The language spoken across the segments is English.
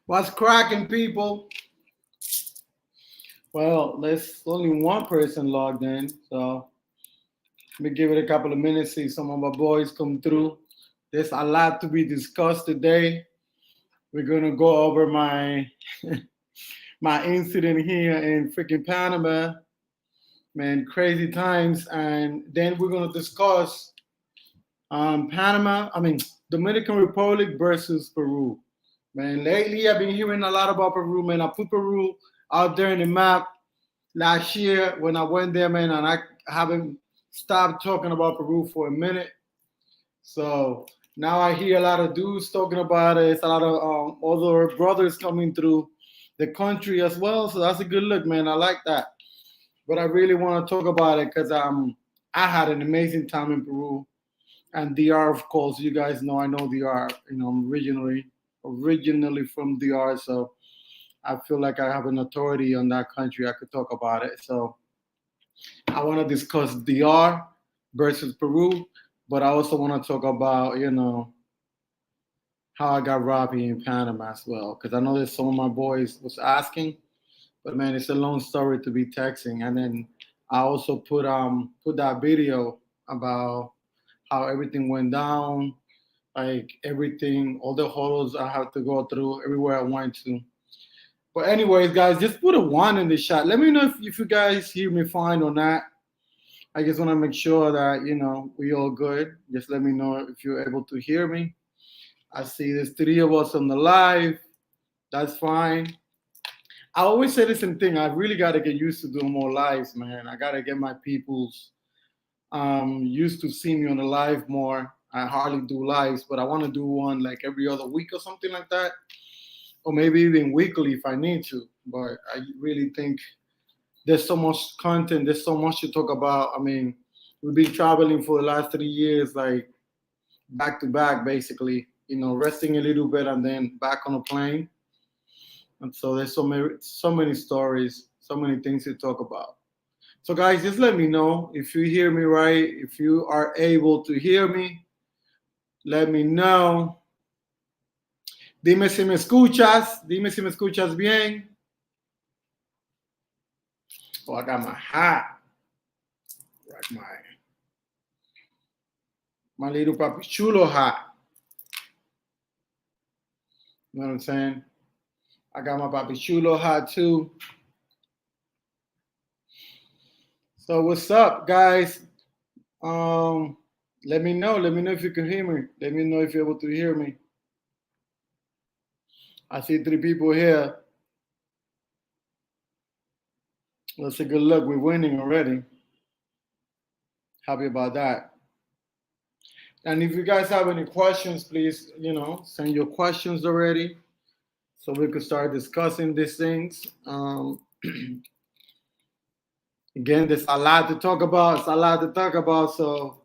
What's cracking, people? Well, there's only one person logged in, so let me give it a couple of minutes, see some of my boys come through. There's a lot to be discussed today. We're gonna go over my my incident here in freaking Panama, man, crazy times, and then we're gonna discuss Panama. I mean, Dominican Republic versus Peru. Man, lately I've been hearing a lot about Peru, man. I put Peru out there in the map last year when I went there, man, and I haven't stopped talking about Peru for a minute. So now I hear a lot of dudes talking about it. It's a lot of other brothers coming through the country as well. So that's a good look, man. I like that. But I really want to talk about it because I had an amazing time in Peru and DR, of course. You guys know I know DR. I'm originally from DR, so I feel like I have an authority on that country. I could talk about it. So I want to discuss DR versus Peru, but I also want to talk about, how I got robbed here in Panama as well. Because I know that some of my boys was asking, but man, it's a long story to be texting. And then I also put that video about how everything went down, like everything, all the hurdles I have to go through everywhere I went to. But anyways, guys, just put a one in the chat. Let me know if you guys hear me fine or not. I just want to make sure that we all good. Just let me know if you're able to hear me. I see there's three of us on the live. That's fine. I always say the same thing. I really got to get used to doing more lives, man. I got to get my peoples used to see me on the live more. I hardly do lives, but I want to do one like every other week or something like that, or maybe even weekly if I need to. But I really think there's so much content, there's so much to talk about. I mean, we've been traveling for the last 3 years, like back to back, basically. Resting a little bit and then back on a plane. And so there's so many stories, so many things to talk about. So guys, just let me know if you hear me right, if you are able to hear me. Let me know. Dime si me escuchas. Dime si me escuchas bien. Oh, I got my hat. Like my little papi chulo hat. You know what I'm saying? I got my papi chulo hat too. So what's up, guys? Let me know. Let me know if you can hear me. Let me know if you're able to hear me. I see 3 people here. That's a good look. We're winning already. Happy about that. And if you guys have any questions, please, send your questions already so we could start discussing these things. Again, there's a lot to talk about. It's a lot to talk about. So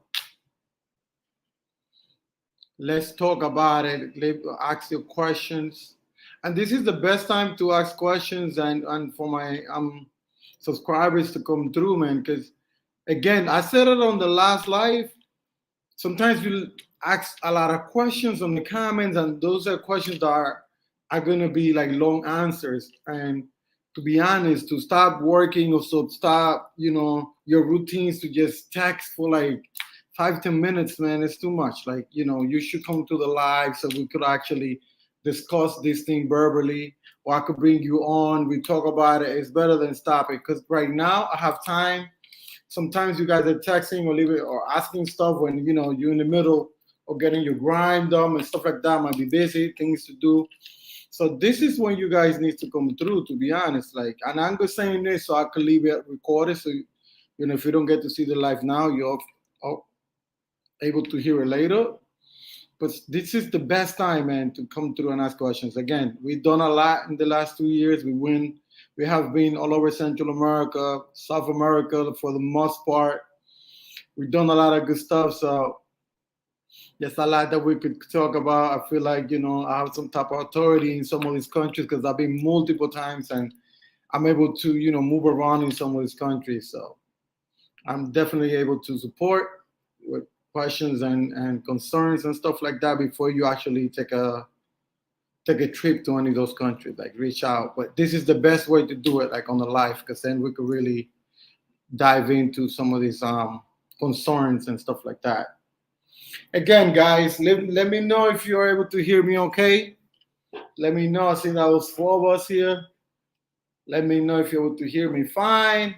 let's talk about it. Ask your questions. And this is the best time to ask questions and for my subscribers to come through, man. Because again, I said it on the last live. Sometimes we ask a lot of questions on the comments, and those are questions that are going to be like long answers. And to be honest, to stop working or so stop, your routines to just text for like 5-10 minutes, man, it's too much. Like, you should come to the live so we could actually discuss this thing verbally, or I could bring you on. We talk about it. It's better than stop it because right now I have time. Sometimes you guys are texting or leaving or asking stuff when you're in the middle of getting your grind done and stuff like that. Might be busy, things to do. So this is when you guys need to come through. To be honest, like, and I'm just saying this so I can leave it recorded. So if you don't get to see the live now, you're able to hear it later. But this is the best time, man, to come through and ask questions. Again, we've done a lot in the last 2 years. We have been all over Central America, South America for the most part. We've done a lot of good stuff. So there's a lot that we could talk about. I feel like, I have some type of authority in some of these countries because I've been multiple times and I'm able to, move around in some of these countries. So I'm definitely able to support with questions and concerns and stuff like that before you actually take a take a trip to any of those countries, like reach out. But this is the best way to do it, like on the live, because then we could really dive into some of these concerns and stuff like that. Again, guys, let me know if you're able to hear me okay. Let me know. I see that was 4 of us here. Let me know if you're able to hear me fine.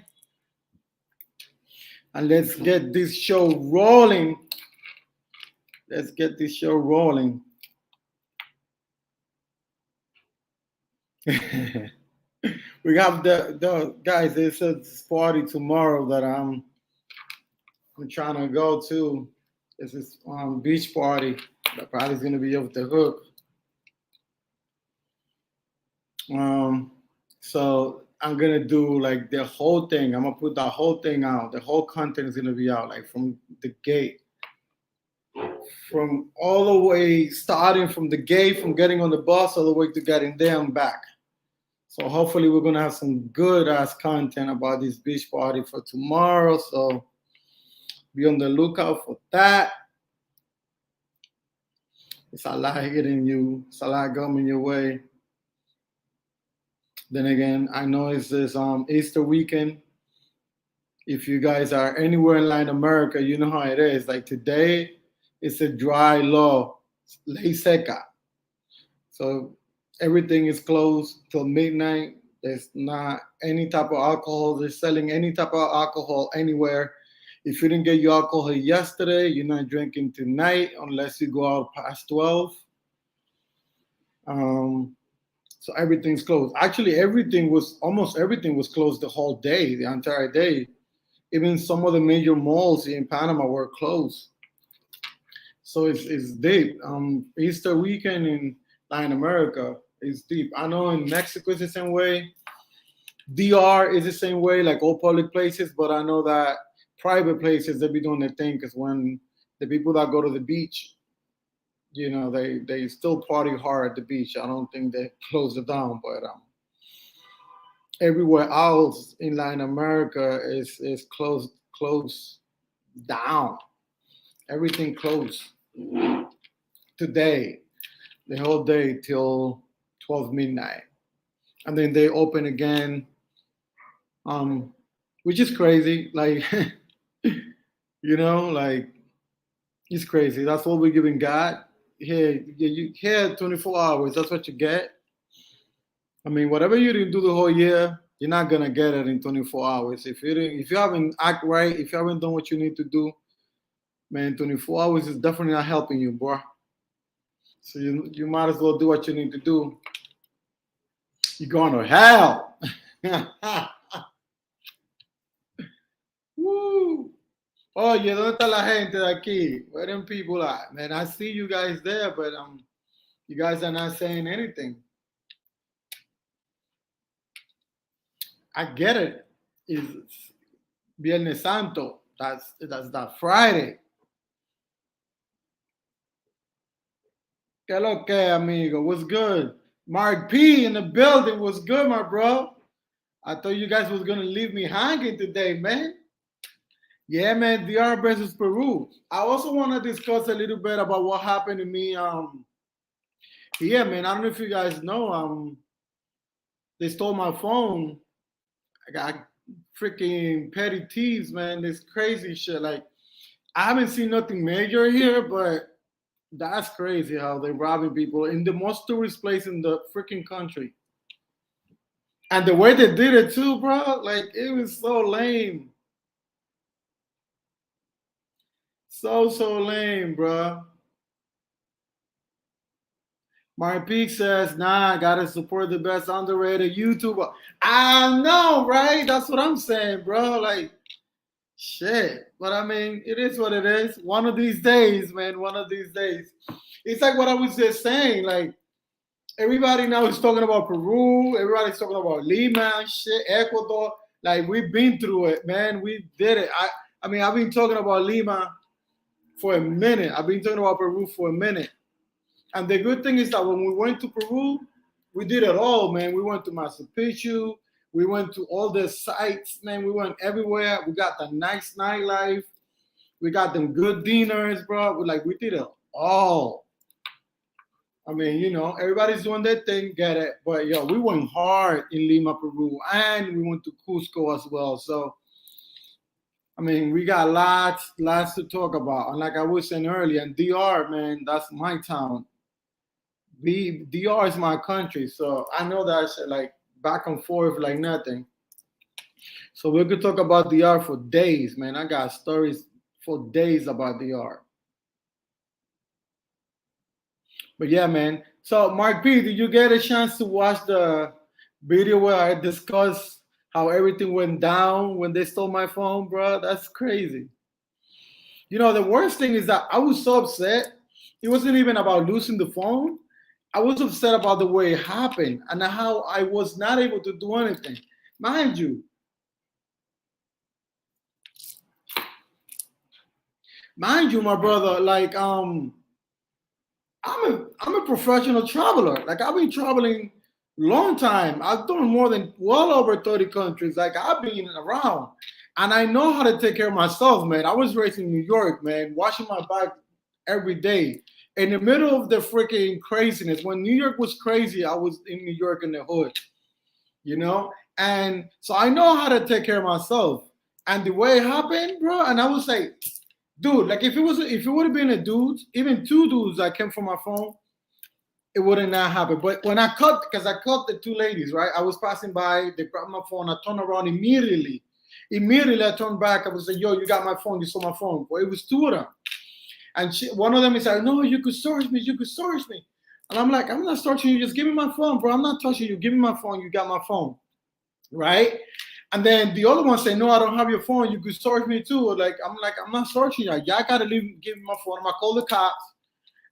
And let's get this show rolling. Let's get this show rolling. We have the guys. There's a party tomorrow that I'm trying to go to. This is beach party. The party's gonna be off the hook. So I'm gonna do like the whole thing. I'm gonna put the whole thing out. The whole content is gonna be out, like from the gate, from all the way starting from the gate, from getting on the bus all the way to getting there and back. So hopefully we're gonna have some good ass content about this beach party for tomorrow. So be on the lookout for that. It's a lot hitting you. It's a lot coming your way. Then again, I know it's this Easter weekend. If you guys are anywhere in Latin America, you know how it is. Like today, it's a dry law, ley seca. So everything is closed till midnight. There's not any type of alcohol. They're selling any type of alcohol anywhere. If you didn't get your alcohol yesterday, you're not drinking tonight unless you go out past 12. So everything's closed. Actually, almost everything was closed the whole day, the entire day. Even some of the major malls in Panama were closed. So it's deep. Easter weekend in Latin America is deep. I know in Mexico it's the same way. DR is the same way, like all public places, but I know that private places, they be doing their thing, because when the people that go to the beach, you know, they still party hard at the beach. I don't think they close it down, but everywhere else in Latin America is closed down. Everything closed today, the whole day till 12 midnight, and then they open again, which is crazy. Like you know, like it's crazy. That's what we're giving God. Here, you here 24 hours. That's what you get. I mean, whatever you didn't do the whole year, you're not gonna get it in 24 hours. If you haven't act right, if you haven't done what you need to do, man, 24 hours is definitely not helping you, bro. So you might as well do what you need to do. You're going to hell. Woo. Oye, ¿dónde está la gente de aquí? Where them people at? Man, I see you guys there, but you guys are not saying anything. I get it. It's Viernes Santo. That's that Friday. ¿Qué lo que, amigo? What's good? Mark P in the building. What's good, my bro? I thought you guys was gonna leave me hanging today, man. Yeah, man. DR versus Peru. I also want to discuss a little bit about what happened to me. Yeah, man. I don't know if you guys know. They stole my phone. I got freaking petty thieves, man. This crazy shit. Like, I haven't seen nothing major here, but that's crazy how they're robbing people in the most tourist place in the freaking country. And the way they did it too, bro, like it was so lame. So lame, bro. Mark Peak says, nah, I gotta support the best underrated YouTuber. I know, right? That's what I'm saying, bro. Like, shit. But I mean, it is what it is. One of these days, man, one of these days. It's like what I was just saying. Like, everybody now is talking about Peru. Everybody's talking about Lima, shit, Ecuador. Like, we've been through it, man. We did it. I mean, I've been talking about Lima for a minute. I've been talking about Peru for a minute. And the good thing is that when we went to Peru, we did it all, man. We went to Machu Picchu. We went to all the sites, man. We went everywhere. We got the nice nightlife. We got them good dinners, bro. We did it all. I mean, everybody's doing their thing, get it. But yo, we went hard in Lima, Peru, and we went to Cusco as well. So I mean, we got lots to talk about. And like I was saying earlier, and DR, man, that's my town. DR is my country, so I know that shit, like back and forth like nothing. So we could talk about DR for days, man. I got stories for days about DR. But yeah, man. So Mark P, did you get a chance to watch the video where I discussed how everything went down when they stole my phone, bro? That's crazy. The worst thing is that I was so upset. It wasn't even about losing the phone. I was upset about the way it happened and how I was not able to do anything. Mind you, my brother, like I'm a professional traveler. Like I've been traveling long time. I've done more than well over 30 countries. Like I've been around. And I know how to take care of myself, man. I was raised in New York, man, washing my back every day. In the middle of the freaking craziness. When New York was crazy, I was in New York in the hood, you know? And so I know how to take care of myself. And the way it happened, bro, and I was like, dude, like if it would have been a dude, even two dudes that came from my phone, it would have not happened. But when because I caught the two ladies, right? I was passing by, they grabbed my phone, I turned around immediately. Immediately I turned back, I was like, yo, you got my phone, you stole my phone. Well, it was two of them. And one of them is like, no, you could search me, you could search me. And I'm like, I'm not searching you, just give me my phone, bro. I'm not touching you, give me my phone, you got my phone, right? And then the other one said, no, I don't have your phone, you could search me too. I'm not searching you. Y'all gotta give me my phone. I'm gonna call the cops.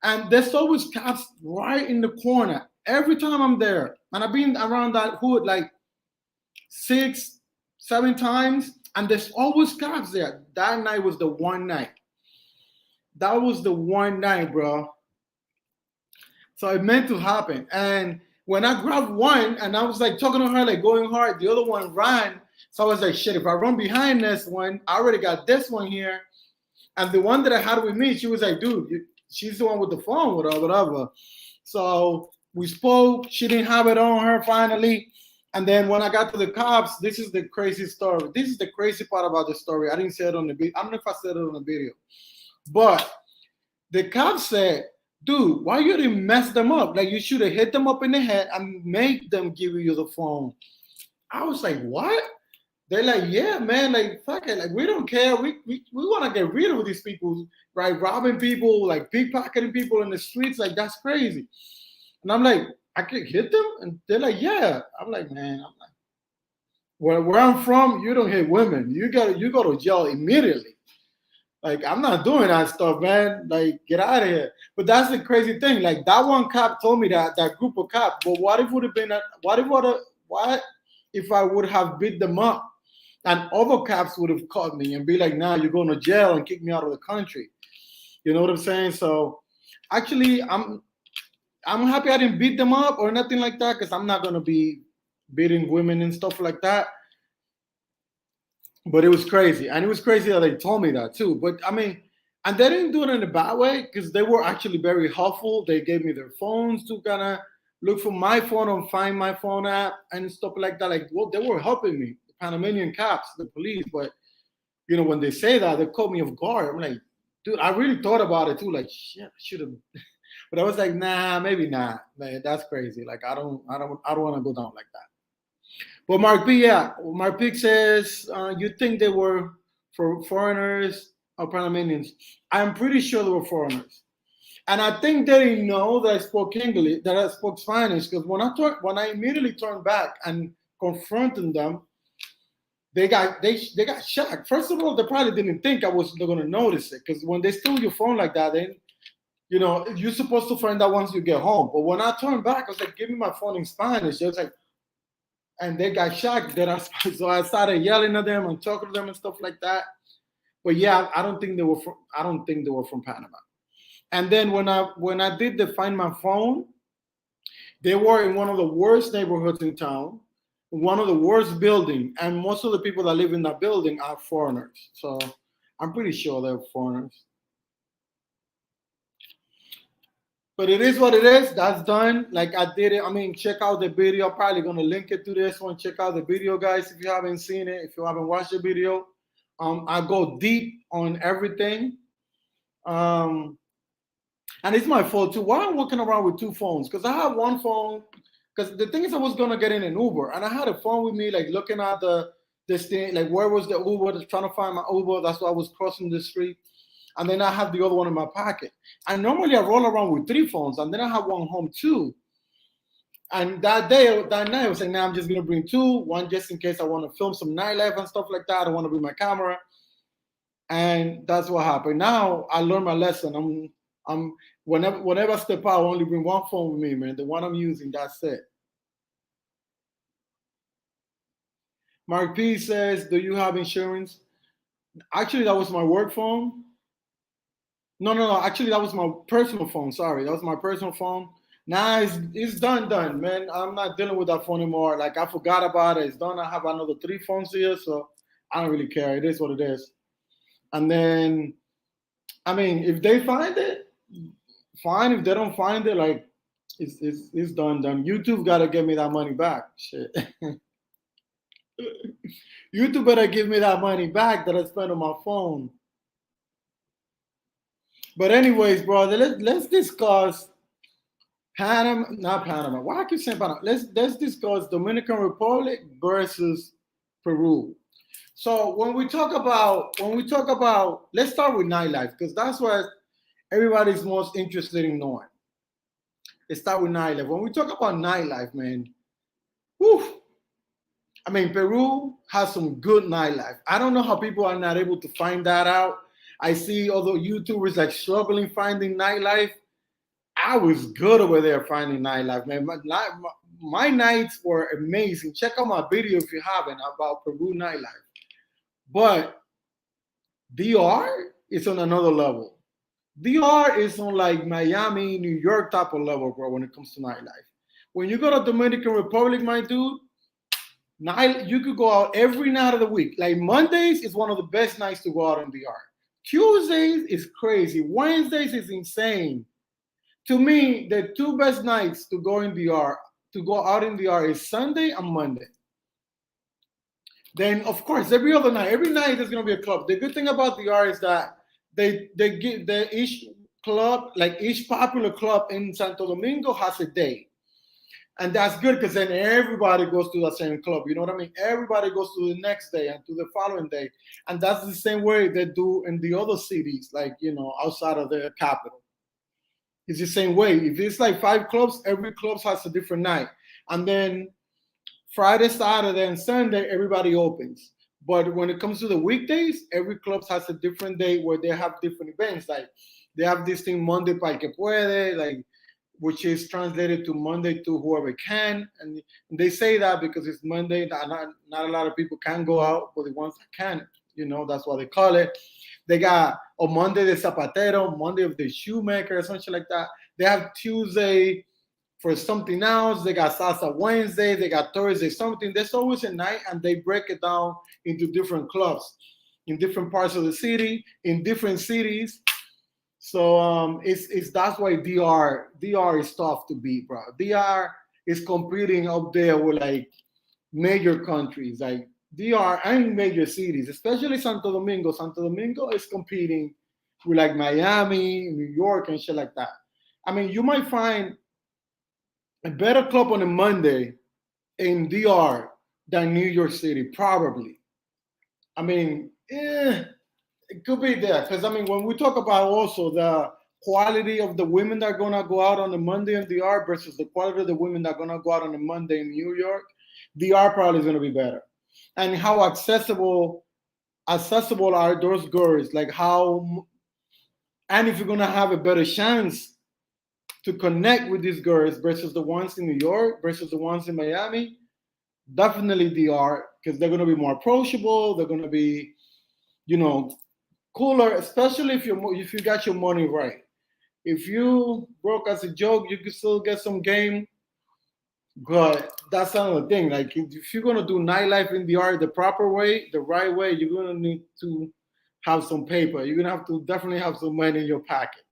And there's always cops right in the corner every time I'm there. And I've been around that hood like 6, 7 times, and there's always cops there. That night was the one night. That was the one night, bro. So it meant to happen. And when I grabbed one and I was like talking to her, like going hard, the other one ran. So I was like, shit, if I run behind this one, I already got this one here. And the one that I had with me, she was like, dude, she's the one with the phone, whatever. So we spoke. She didn't have it on her finally. And then when I got to the cops, this is the crazy story. This is the crazy part about the story. I didn't say it on the video. I don't know if I said it on the video. But the cops said, dude, why you didn't mess them up? Like you should have hit them up in the head and make them give you the phone. I was like, what? They're like, yeah, man, like fuck it, like we don't care. We want to get rid of these people, right? Robbing people, like pickpocketing people in the streets, like that's crazy. And I'm like, I could hit them, and they're like, yeah. I'm like, man, I'm like, where I'm from, you don't hit women. You go to jail immediately. Like I'm not doing that stuff, man. Like get out of here. But that's the crazy thing. Like that one cop told me that group of cops. But what if would have been? What if I would have beat them up? And other cops would have caught me and be like, nah, you're going to jail and kick me out of the country. You know what I'm saying? So actually, I'm happy I didn't beat them up or nothing like that because I'm not going to be beating women and stuff like that. But it was crazy. And it was crazy that they told me that too. But I mean, and they didn't do it in a bad way because they were actually very helpful. They gave me their phones to kind of look for my phone and find my phone app and stuff like that. Like, well, they were helping me. Panamanian cops, the police, but when they say that, they caught me off guard. I'm like, dude, I really thought about it too. Like, shit, I should have, but I was like, nah, maybe not. Man, that's crazy. Like, I don't want to go down like that. But Mark P, yeah, Mark P says, you think they were for foreigners or Panamanians? I'm pretty sure they were foreigners. And I think they didn't know that I spoke English, that I spoke Spanish, because when I immediately turned back and confronted them, they got shocked. First of all, they probably didn't think I was going to notice it because when they steal your phone like that, then you're supposed to find out once you get home. But when I turned back, I was like, "Give me my phone in Spanish." They was like, and they got shocked that so I started yelling at them and talking to them and stuff like that. But yeah, I don't think they were from Panama. And then when I did find my phone, they were in one of the worst neighborhoods in town, one of the worst buildings, and most of the people that live in that building are foreigners. So I'm pretty sure they're foreigners. But it is what it is. That's done. Like I did it. I mean, check out the video. I'm probably gonna link it to this one. Check out the video, guys, if you haven't seen it. If you haven't watched the video, I go deep on everything. Um, and it's my fault too. Why I'm walking around with two phones? Because I have one phone. Because the thing is, I was gonna get in an Uber, and I had a phone with me, like looking at this thing, like where was the Uber? Trying to find my Uber. That's why I was crossing the street. And then I have the other one in my pocket. And normally I roll around with three phones, and then I have one home too. And that night, I was like, "Now I'm just gonna bring two, one just in case I want to film some nightlife and stuff like that. I want to bring my camera." And that's what happened. Now I learned my lesson. I'm whenever I step out, I only bring one phone with me, man. The one I'm using, that's it. Mark P says, "Do you have insurance?" Actually, that was my work phone. No. Actually, that was my personal phone. Sorry, that was my personal phone. Nah, it's done, man. I'm not dealing with that phone anymore. Like I forgot about it. It's done. I have another three phones here, so I don't really care. It is what it is. And then, I mean, if they find it, fine. If they don't find it, like it's done. YouTube gotta give me that money back. Shit. YouTube better give me that money back that I spent on my phone. But anyways, brother, let's discuss Panama, not Panama. Why I keep saying Panama? Let's discuss Dominican Republic versus Peru. So let's start with nightlife because that's what everybody's most interested in knowing. Let's start with nightlife. When we talk about nightlife, man, whew, I mean Peru has some good nightlife. I don't know how people are not able to find that out. I see other YouTubers like struggling finding nightlife. I was good over there finding nightlife, man. My nights were amazing. Check out my video if you haven't about Peru nightlife. But DR is on another level. DR is on like Miami, New York type of level, bro, when it comes to nightlife. When you go to Dominican Republic, my dude, you could go out every night of the week. Like Mondays is one of the best nights to go out in DR. Tuesdays is crazy. Wednesdays is insane. To me, the two best nights to go out in DR is Sunday and Monday. Then, of course, every night there's gonna be a club. The good thing about DR is that they give each club, like each popular club in Santo Domingo has a day. And that's good because then everybody goes to the same club. You know what I mean? Everybody goes to the next day and to the following day. And that's the same way they do in the other cities, like, outside of the capital. It's the same way. If it's like 5 clubs, every club has a different night. And then Friday, Saturday, and Sunday, everybody opens. But when it comes to the weekdays, every club has a different day where they have different events. Like they have this thing Monday para que puede, like which is translated to Monday to whoever can. And they say that because it's Monday, not a lot of people can go out, but the ones that can, that's what they call it. They got Monday the Zapatero, Monday of the shoemaker, or something like that. They have Tuesday for something else. They got Salsa Wednesday. They got Thursday something. There's always a night, and they break it down into different clubs in different parts of the city, in different cities. So it's that's why DR is tough to beat, bro. DR is competing up there with like major countries like DR and major cities, especially Santo Domingo. Santo Domingo is competing with like Miami, New York, and shit like that. I mean, you might find a better club on a Monday in DR than New York City, probably. I mean, it could be there because I mean, when we talk about also the quality of the women that are gonna go out on a Monday in DR versus the quality of the women that are gonna go out on a Monday in New York, DR probably is gonna be better. And how accessible are those girls? Like and if you're gonna have a better chance to connect with these girls versus the ones in New York versus the ones in Miami, definitely DR because they're gonna be more approachable. They're gonna be, cooler, especially if you got your money right. If you broke as a joke, you can still get some game. But that's another thing. Like if you're gonna do nightlife in DR the proper way, the right way, you're gonna need to have some paper. You're gonna have to definitely have some money in your pocket.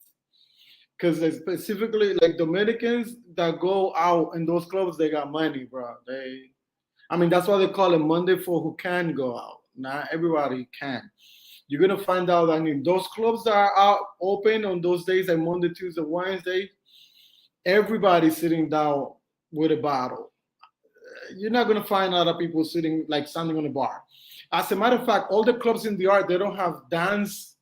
because specifically like Dominicans that go out in those clubs, they got money, bro. I mean, that's why they call it Monday for who can go out. Not everybody can. You're gonna find out that in those clubs that are out open on those days, like Monday, Tuesday, Wednesday, everybody's sitting down with a bottle. You're not gonna find other people sitting like standing on the bar. As a matter of fact, all the clubs in the art they don't have dance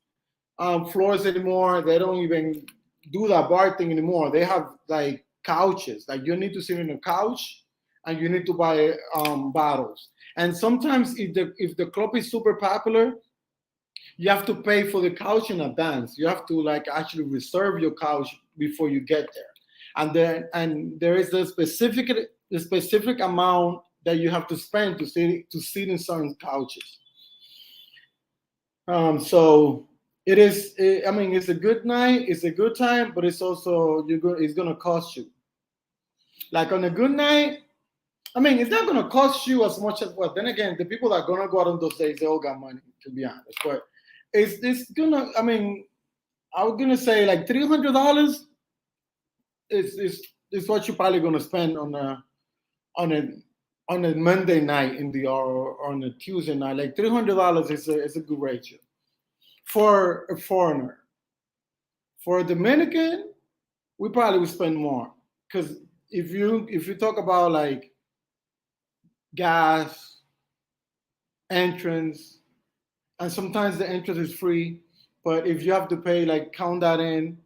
floors anymore. They don't even do that bar thing anymore. They have like couches. Like you need to sit on a couch and you need to buy bottles. And sometimes if the club is super popular, you have to pay for the couch in advance. You have to like actually reserve your couch before you get there. And there is a specific amount that you have to spend to sit in certain couches. So it is. I mean, it's a good night. It's a good time, but it's also it's gonna cost you. Like on a good night, I mean, it's not gonna cost you as much as what. Then again, the people that are gonna go out on those days, they all got money, to be honest. But it's gonna. I mean, I was gonna say like $300 is what you're probably gonna spend on a on a Monday night in the or on a Tuesday night. Like $300 is a good ratio for a foreigner. For a Dominican, we probably would spend more because if you talk about like gas, entrance, and sometimes the entrance is free, but if you have to pay, like count that in,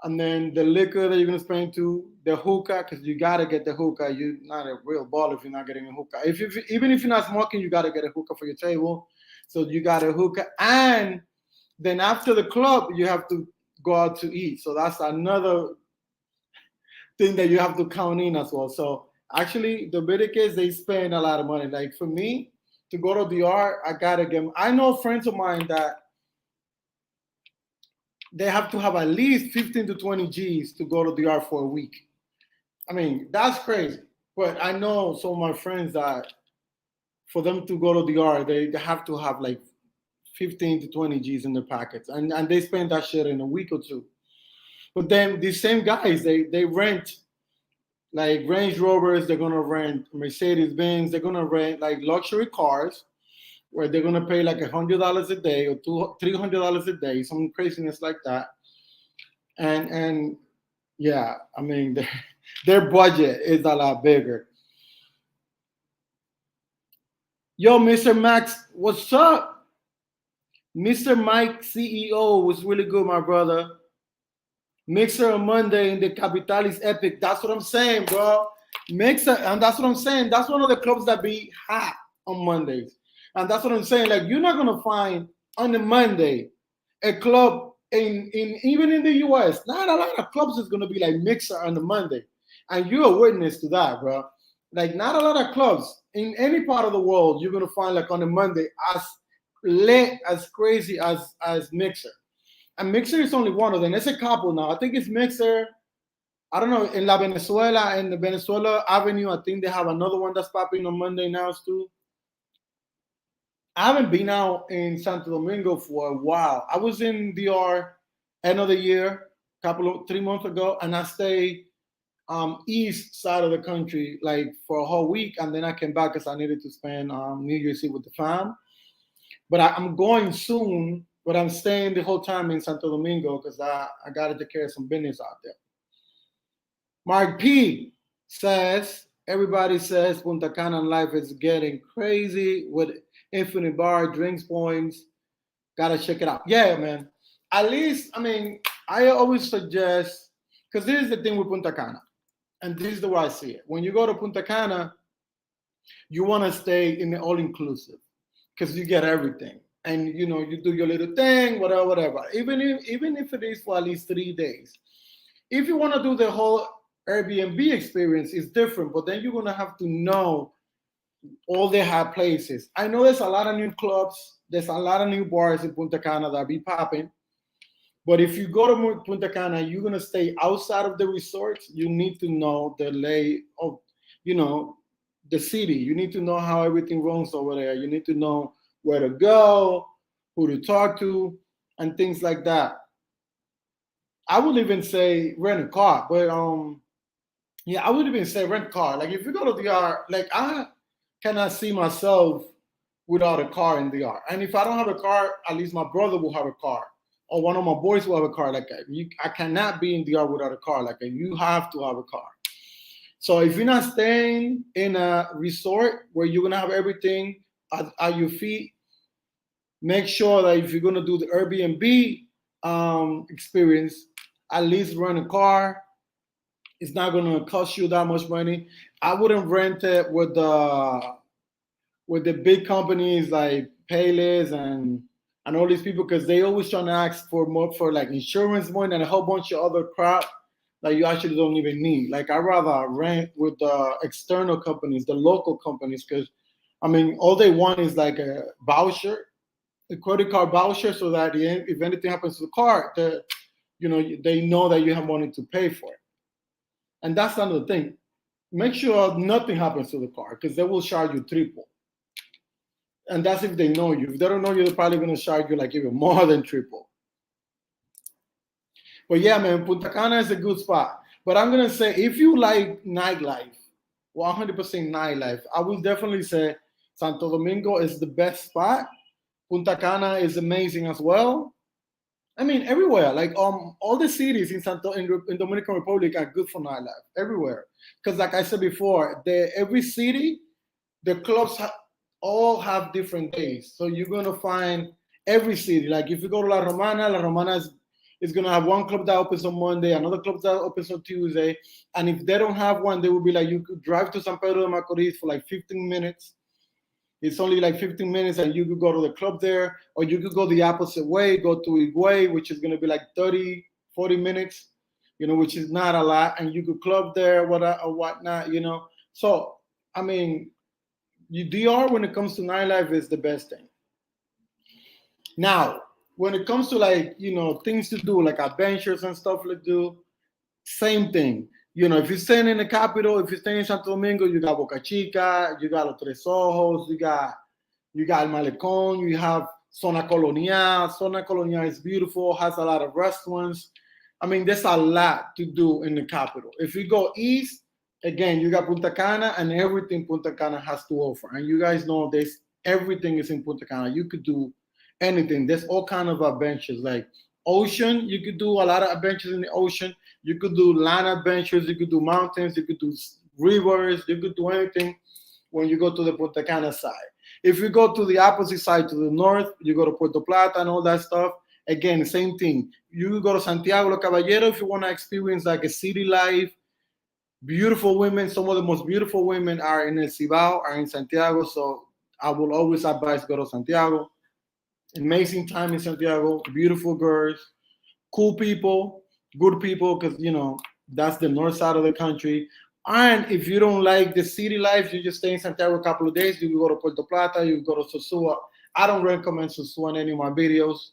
and then the liquor that you're gonna spend to the hookah, because you gotta get the hookah. You're not a real ball if you're not getting a hookah. Even if you're not smoking, you gotta get a hookah for your table. So you got a hookah, and then after the club, you have to go out to eat. So that's another thing that you have to count in as well. So actually, the Dominicans they spend a lot of money. Like for me to go to the art, I gotta get. I know friends of mine that they have to have at least 15 to 20 G's to go to the art for a week. I mean, that's crazy. But I know some of my friends that for them to go to the art, they have to have like 15 to 20 G's in their pockets. And they spend that shit in a week or two. But then these same guys, they rent like Range Rovers, they're gonna rent Mercedes Benz, they're gonna rent like luxury cars where they're gonna pay like $100 a day or $300 a day, some craziness like that. And yeah, I mean their budget is a lot bigger. Yo, Mr. Max, what's up? Mr. Mike CEO was really good, my brother. Mixer on Monday in the Capital is epic. That's what I'm saying, bro. Mixer, and that's what I'm saying. That's one of the clubs that be hot on Mondays. And that's what I'm saying. Like, you're not gonna find on a Monday a club in even in the US. Not a lot of clubs is gonna be like Mixer on the Monday. And you're a witness to that, bro. Like, not a lot of clubs in any part of the world you're gonna find like on a Monday as lit, as crazy as Mixer. And Mixer is only one of them. It's a couple now. I think it's Mixer. I don't know, in La Venezuela, in the Venezuela Avenue, I think they have another one that's popping on Monday now too. I haven't been out in Santo Domingo for a while. I was in DR end of the year, 3 months ago, and I stayed east side of the country like for a whole week, and then I came back because I needed to spend New Year's Eve with the fam. But I'm going soon, but I'm staying the whole time in Santo Domingo because I got to take care of some business out there. Mark P says, everybody says Punta Cana life is getting crazy with infinite bar, drinks points. Gotta check it out. Yeah, man. At least, I mean, I always suggest, because this is the thing with Punta Cana, and this is the way I see it. When you go to Punta Cana, you want to stay in the all-inclusive because you get everything. And, you do your little thing, whatever. Even if it is for at least 3 days. If you want to do the whole Airbnb experience, it's different, but then you're going to have to know all the hot places. I know there's a lot of new clubs. There's a lot of new bars in Punta Cana that be popping. But if you go to Punta Cana, you're going to stay outside of the resorts. You need to know the lay of, the city. You need to know how everything runs over there. You need to know where to go, who to talk to, and things like that. I would even say rent a car, but yeah, I would even say rent a car. Like if you go to DR, like I cannot see myself without a car in DR. And if I don't have a car, at least my brother will have a car, or one of my boys will have a car. Like I cannot be in DR without a car. Like you have to have a car. So if you're not staying in a resort where you're gonna have everything at your feet, make sure that if you're gonna do the Airbnb experience, at least rent a car. It's not gonna cost you that much money. I wouldn't rent it with the big companies like Payless and all these people because they always trying to ask for more for like insurance money and a whole bunch of other crap that you actually don't even need. Like I rather rent with the external companies, the local companies, because I mean all they want is like a voucher, a credit card voucher, so that if anything happens to the car, they know that you have money to pay for it. And that's another thing. Make sure nothing happens to the car because they will charge you triple. And that's if they know you. If they don't know you, they're probably going to charge you like even more than triple. But yeah, man, Punta Cana is a good spot. But I'm going to say if you like nightlife, 100% nightlife, I will definitely say Santo Domingo is the best spot. Punta Cana is amazing as well. I mean, everywhere. Like all the cities in Dominican Republic are good for nightlife. Everywhere, because like I said before, every city, the clubs all have different days. So you're gonna find every city. Like if you go to La Romana is gonna have one club that opens on Monday, another club that opens on Tuesday, and if they don't have one, they will be like you could drive to San Pedro de Macorís for like 15 minutes. It's only like 15 minutes and you could go to the club there, or you could go the opposite way, go to Higüey, which is going to be like 30, 40 minutes, which is not a lot. And you could club there, or whatnot, So, I mean, DR, when it comes to nightlife, is the best thing. Now, when it comes to like, things to do, like adventures and stuff to do, same thing. If you're staying in the capital, if you're staying in Santo Domingo, you got Boca Chica, you got Los Tres Ojos, you got El Malecón, you have Zona Colonial. Zona Colonial is beautiful, has a lot of restaurants. I mean, there's a lot to do in the capital. If you go east, again, you got Punta Cana and everything Punta Cana has to offer. And you guys know everything is in Punta Cana. You could do anything. There's all kind of adventures like ocean. You could do a lot of adventures in the ocean. You could do land adventures. You could do mountains. You could do rivers. You could do anything when you go to the Punta Cana side. If you go to the opposite side, to the north, you go to Puerto Plata and all that stuff. Again, same thing. You go to Santiago Los Caballeros if you want to experience like a city life. Beautiful women. Some of the most beautiful women are in El Cibao, are in Santiago. So I will always advise go to Santiago. Amazing time in Santiago. Beautiful girls, cool people, good people, because that's the north side of the country. And if you don't like the city life, you just stay in Santiago a couple of days. You go to Puerto Plata, you go to Sosua. I don't recommend Sosua in any of my videos.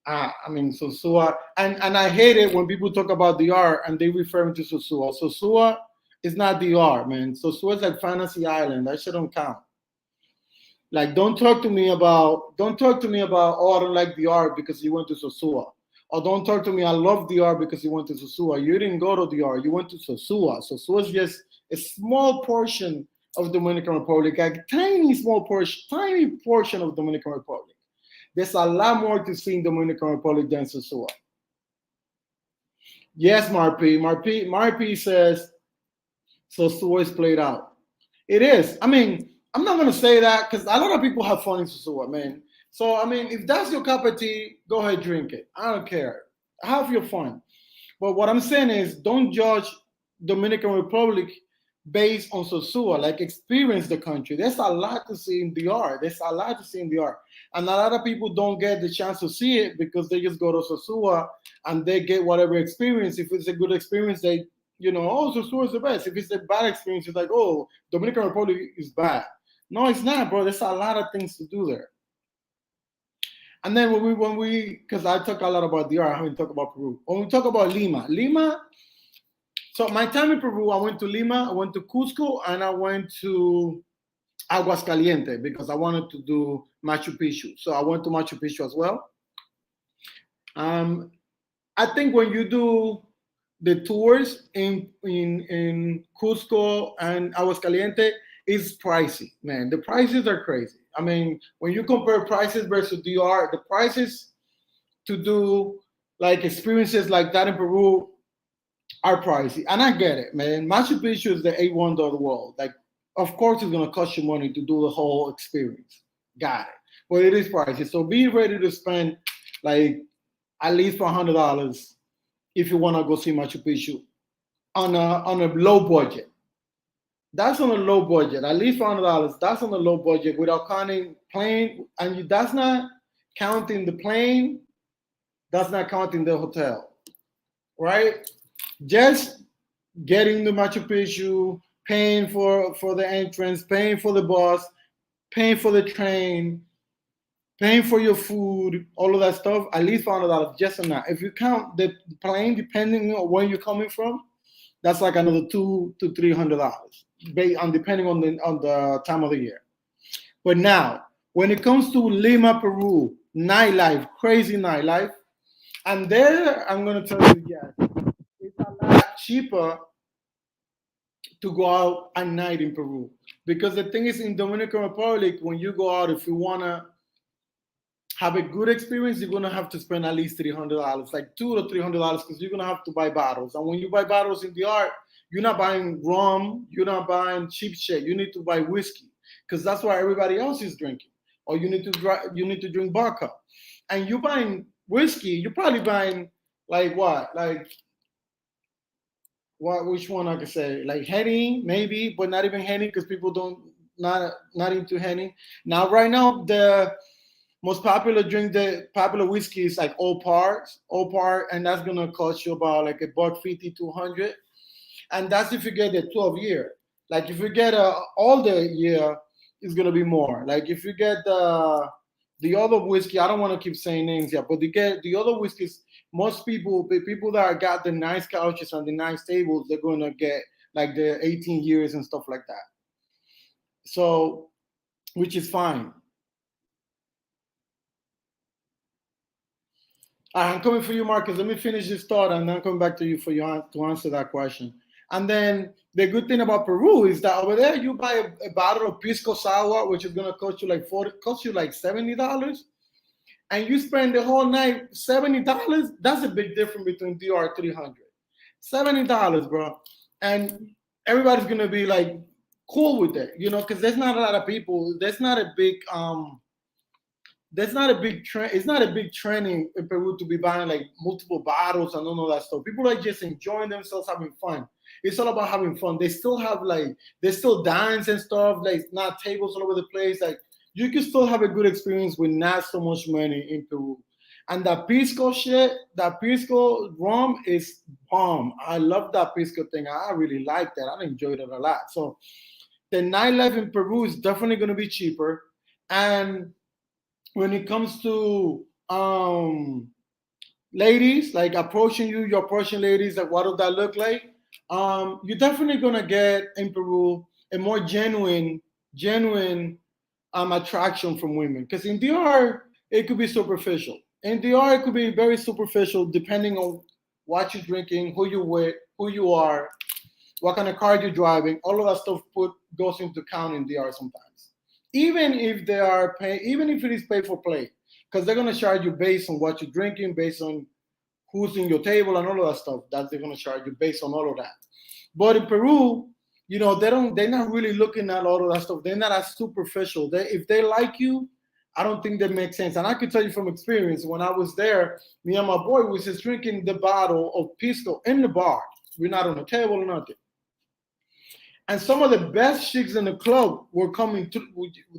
I mean, Sosua, and I hate it when people talk about DR and they refer to Sosua. Sosua is not DR, man. Sosua is like Fantasy Island. That shit don't count. Like, don't talk to me about, oh, I don't like DR because you went to Sosua. Or don't talk to me, I love DR because you went to Sosua. You didn't go to DR, you went to Sosua. Sosua is just a small portion of Dominican Republic, a tiny portion of Dominican Republic. There's a lot more to see in Dominican Republic than Sosua. Yes, Marp says Sosua is played out. It is. I mean, I'm not going to say that because a lot of people have fun in Sosua, man. So, I mean, if that's your cup of tea, go ahead, drink it. I don't care. Have your fun. But what I'm saying is don't judge Dominican Republic based on Sosua. Like, experience the country. There's a lot to see in DR. And a lot of people don't get the chance to see it because they just go to Sosua and they get whatever experience. If it's a good experience, they, oh, Sosua is the best. If it's a bad experience, it's like, oh, Dominican Republic is bad. No, it's not, bro. There's a lot of things to do there. And then when we, because I talk a lot about DR, I haven't talked about Peru. When we talk about Lima, so my time in Peru, I went to Lima, I went to Cusco, and I went to Aguascalientes because I wanted to do Machu Picchu. So I went to Machu Picchu as well. I think when you do the tours in Cusco and Aguascaliente, it's pricey, man. The prices are crazy. I mean, when you compare prices versus DR, the prices to do like experiences like that in Peru are pricey, and I get it, man. Machu Picchu is the eighth wonder of the world. Like, of course, it's gonna cost you money to do the whole experience. Got it, but it is pricey. So be ready to spend like at least $100 if you wanna go see Machu Picchu on a low budget. That's on a low budget. At least $100. That's on a low budget without counting plane, and that's not counting the plane. That's not counting the hotel, right? Just getting to Machu Picchu, paying for the entrance, paying for the bus, paying for the train, paying for your food, all of that stuff, at least $500 just on that. If you count the plane, depending on where you're coming from, that's like another $200 to $300, depending on the time of the year. But now, when it comes to Lima, Peru, nightlife, crazy nightlife, and there I'm gonna tell you, yes, it's a lot cheaper to go out at night in Peru. Because the thing is, in Dominican Republic, when you go out, if you wanna have a good experience, you're gonna have to spend at least $300, like $200 to $300, because you're gonna have to buy bottles. And when you buy bottles in the art, you're not buying rum, you're not buying cheap shit. You need to buy whiskey, because that's what everybody else is drinking. Or you need to drink vodka, and you buying whiskey. You're probably buying like what, like what? Which one I could say? Like Henny, maybe, but not even Henny, because people don't not into Henny. Now, right now, the most popular drink, the popular whiskey is like Old Par, and that's gonna cost you about like $150, 200, and that's if you get the 12 year. Like if you get a older year, it's gonna be more. Like if you get the other whiskey, I don't want to keep saying names yet, but you get the other whiskeys. Most people, the people that got the nice couches and the nice tables, they're gonna get like the 18 years and stuff like that. So, which is fine. I'm coming for you, Marcus. Let me finish this thought, and then come back to you for you to answer that question. And then the good thing about Peru is that over there you buy a bottle of pisco sour, which is gonna cost you like $70, and you spend the whole night $70. That's a big difference between DR 300. $70, bro, and everybody's gonna be like cool with it, because there's not a lot of people. There's not a big trend. It's not a big trend in Peru to be buying like multiple bottles and all that stuff. People are just enjoying themselves, having fun. It's all about having fun. They still have they still dance and stuff. Like not tables all over the place. Like you can still have a good experience with not so much money in Peru. And that pisco shit, that pisco rum is bomb. I love that pisco thing. I really like that. I enjoyed it a lot. So the nightlife in Peru is definitely going to be cheaper. And when it comes to ladies, like approaching you, you're approaching ladies, like what does that look like? You're definitely gonna get in Peru a more genuine attraction from women. Because in DR, it could be superficial. In DR, it could be very superficial depending on what you're drinking, who you're with, who you are, what kind of car you're driving. All of that stuff goes into account in DR sometimes. Even if even if it is pay for play, because they're gonna charge you based on what you're drinking, based on who's in your table and all of that stuff. That they're gonna charge you based on all of that. But in Peru, they're not really looking at all of that stuff. They're not as superficial. If they like you, I don't think that makes sense. And I can tell you from experience, when I was there, me and my boy was just drinking the bottle of pisco in the bar. We're not on the table or nothing. And some of the best chicks in the club were coming through.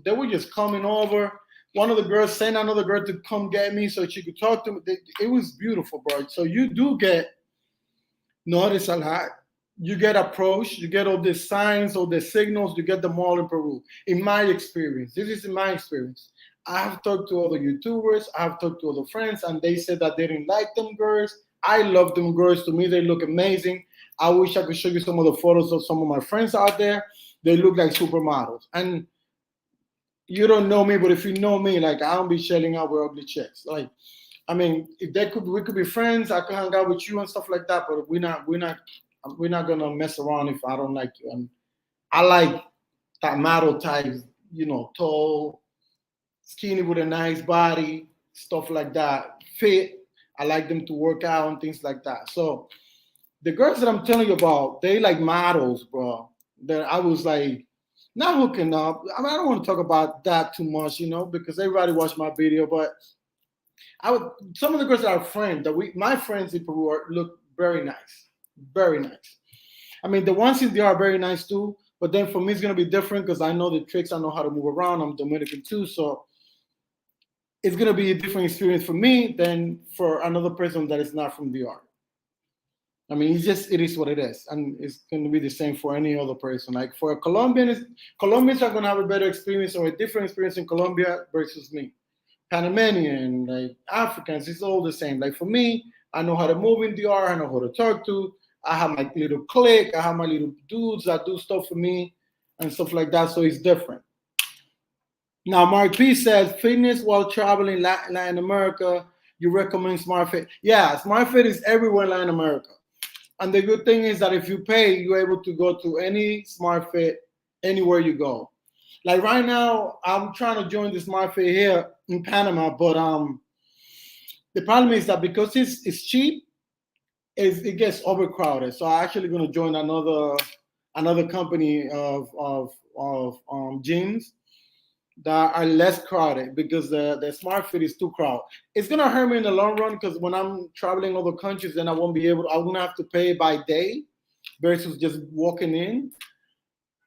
They were just coming over. One of the girls sent another girl to come get me so she could talk to me. It was beautiful, bro. So you do get noticed a lot. You get approached. You get all the signs, all the signals. You get them all in Peru. In my experience, this is in my experience. I have talked to other YouTubers. I have talked to other friends, and they said that they didn't like them girls. I love them girls. To me, they look amazing. I wish I could show you some of the photos of some of my friends out there. They look like supermodels. And you don't know me, but if you know me, like I don't be shelling out with ugly chicks. Like I mean, if we could be friends. I could hang out with you and stuff like that. But we're not gonna mess around if I don't like you. And I like that model type, tall, skinny with a nice body, stuff like that, fit. I like them to work out and things like that. So the girls that I'm telling you about, they like models, bro. That I was like not hooking up. I mean, I don't want to talk about that too much, because everybody watched my video. But I would some of the girls that are friends my friends in Peru look very nice, very nice. I mean, the ones in there are very nice too. But then for me, it's gonna be different because I know the tricks. I know how to move around. I'm Dominican too, so it's gonna be a different experience for me than for another person that is not from DR. I mean, it is what it is, and it's gonna be the same for any other person. Like for a Colombian, Colombians are gonna have a better experience or a different experience in Colombia versus me. Panamanian, like Africans, it's all the same. Like for me, I know how to move in DR. I know how to talk to. I have my little clique. I have my little dudes that do stuff for me and stuff like that. So it's different. Now, Mark P says, fitness while traveling Latin America, you recommend SmartFit. Yeah, SmartFit is everywhere in Latin America. And the good thing is that if you pay, you're able to go to any SmartFit anywhere you go. Like right now, I'm trying to join the SmartFit here in Panama, but the problem is that because it's cheap, it gets overcrowded. So I'm actually going to join another company of gyms that are less crowded because the smart fit is too crowded. It's gonna hurt me in the long run because when I'm traveling other countries, then I'm gonna have to pay by day versus just walking in.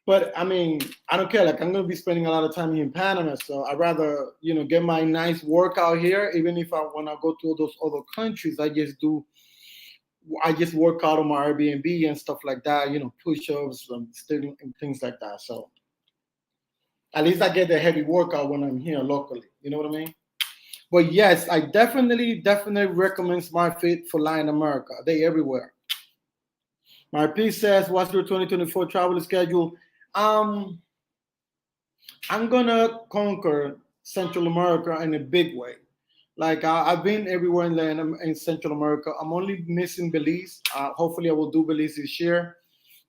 But I mean, I don't care. Like I'm gonna be spending a lot of time here in Panama, so I'd rather get my nice workout here. Even if when I go to those other countries, I just work out on my Airbnb and stuff like that. Push-ups and things like that. So at least I get the heavy workout when I'm here locally. You know what I mean? But yes, I definitely recommend SmartFit for Latin America. They everywhere. My P says, what's your 2024 travel schedule? I'm gonna conquer Central America in a big way. Like I've been everywhere in Central America. I'm only missing Belize. Hopefully, I will do Belize this year.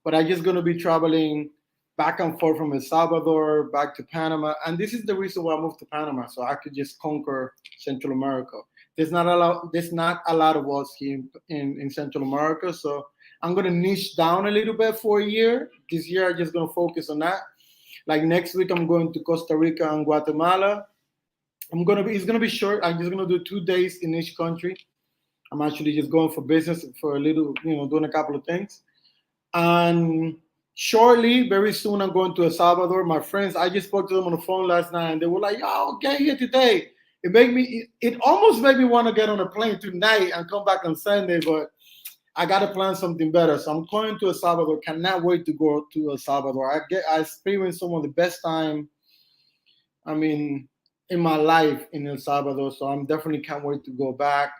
But I'm just gonna be traveling back and forth from El Salvador back to Panama, and this is the reason why I moved to Panama, so I could just conquer Central America. There's not a lot of us here in Central America, so I'm gonna niche down a little bit for a year. This year, I'm just gonna focus on that. Like next week, I'm going to Costa Rica and Guatemala. It's gonna be short. I'm just gonna do 2 days in each country. I'm actually just going for business for a little, doing a couple of things. And shortly, very soon, I'm going to El Salvador. My friends, I just spoke to them on the phone last night, and they were like, "Yo, I'll get here today." It almost made me want to get on a plane tonight and come back on Sunday, but I got to plan something better. So I'm going to El Salvador. Cannot wait to go to El Salvador. I experienced some of the best time, I mean, in my life in El Salvador. So I'm definitely can't wait to go back.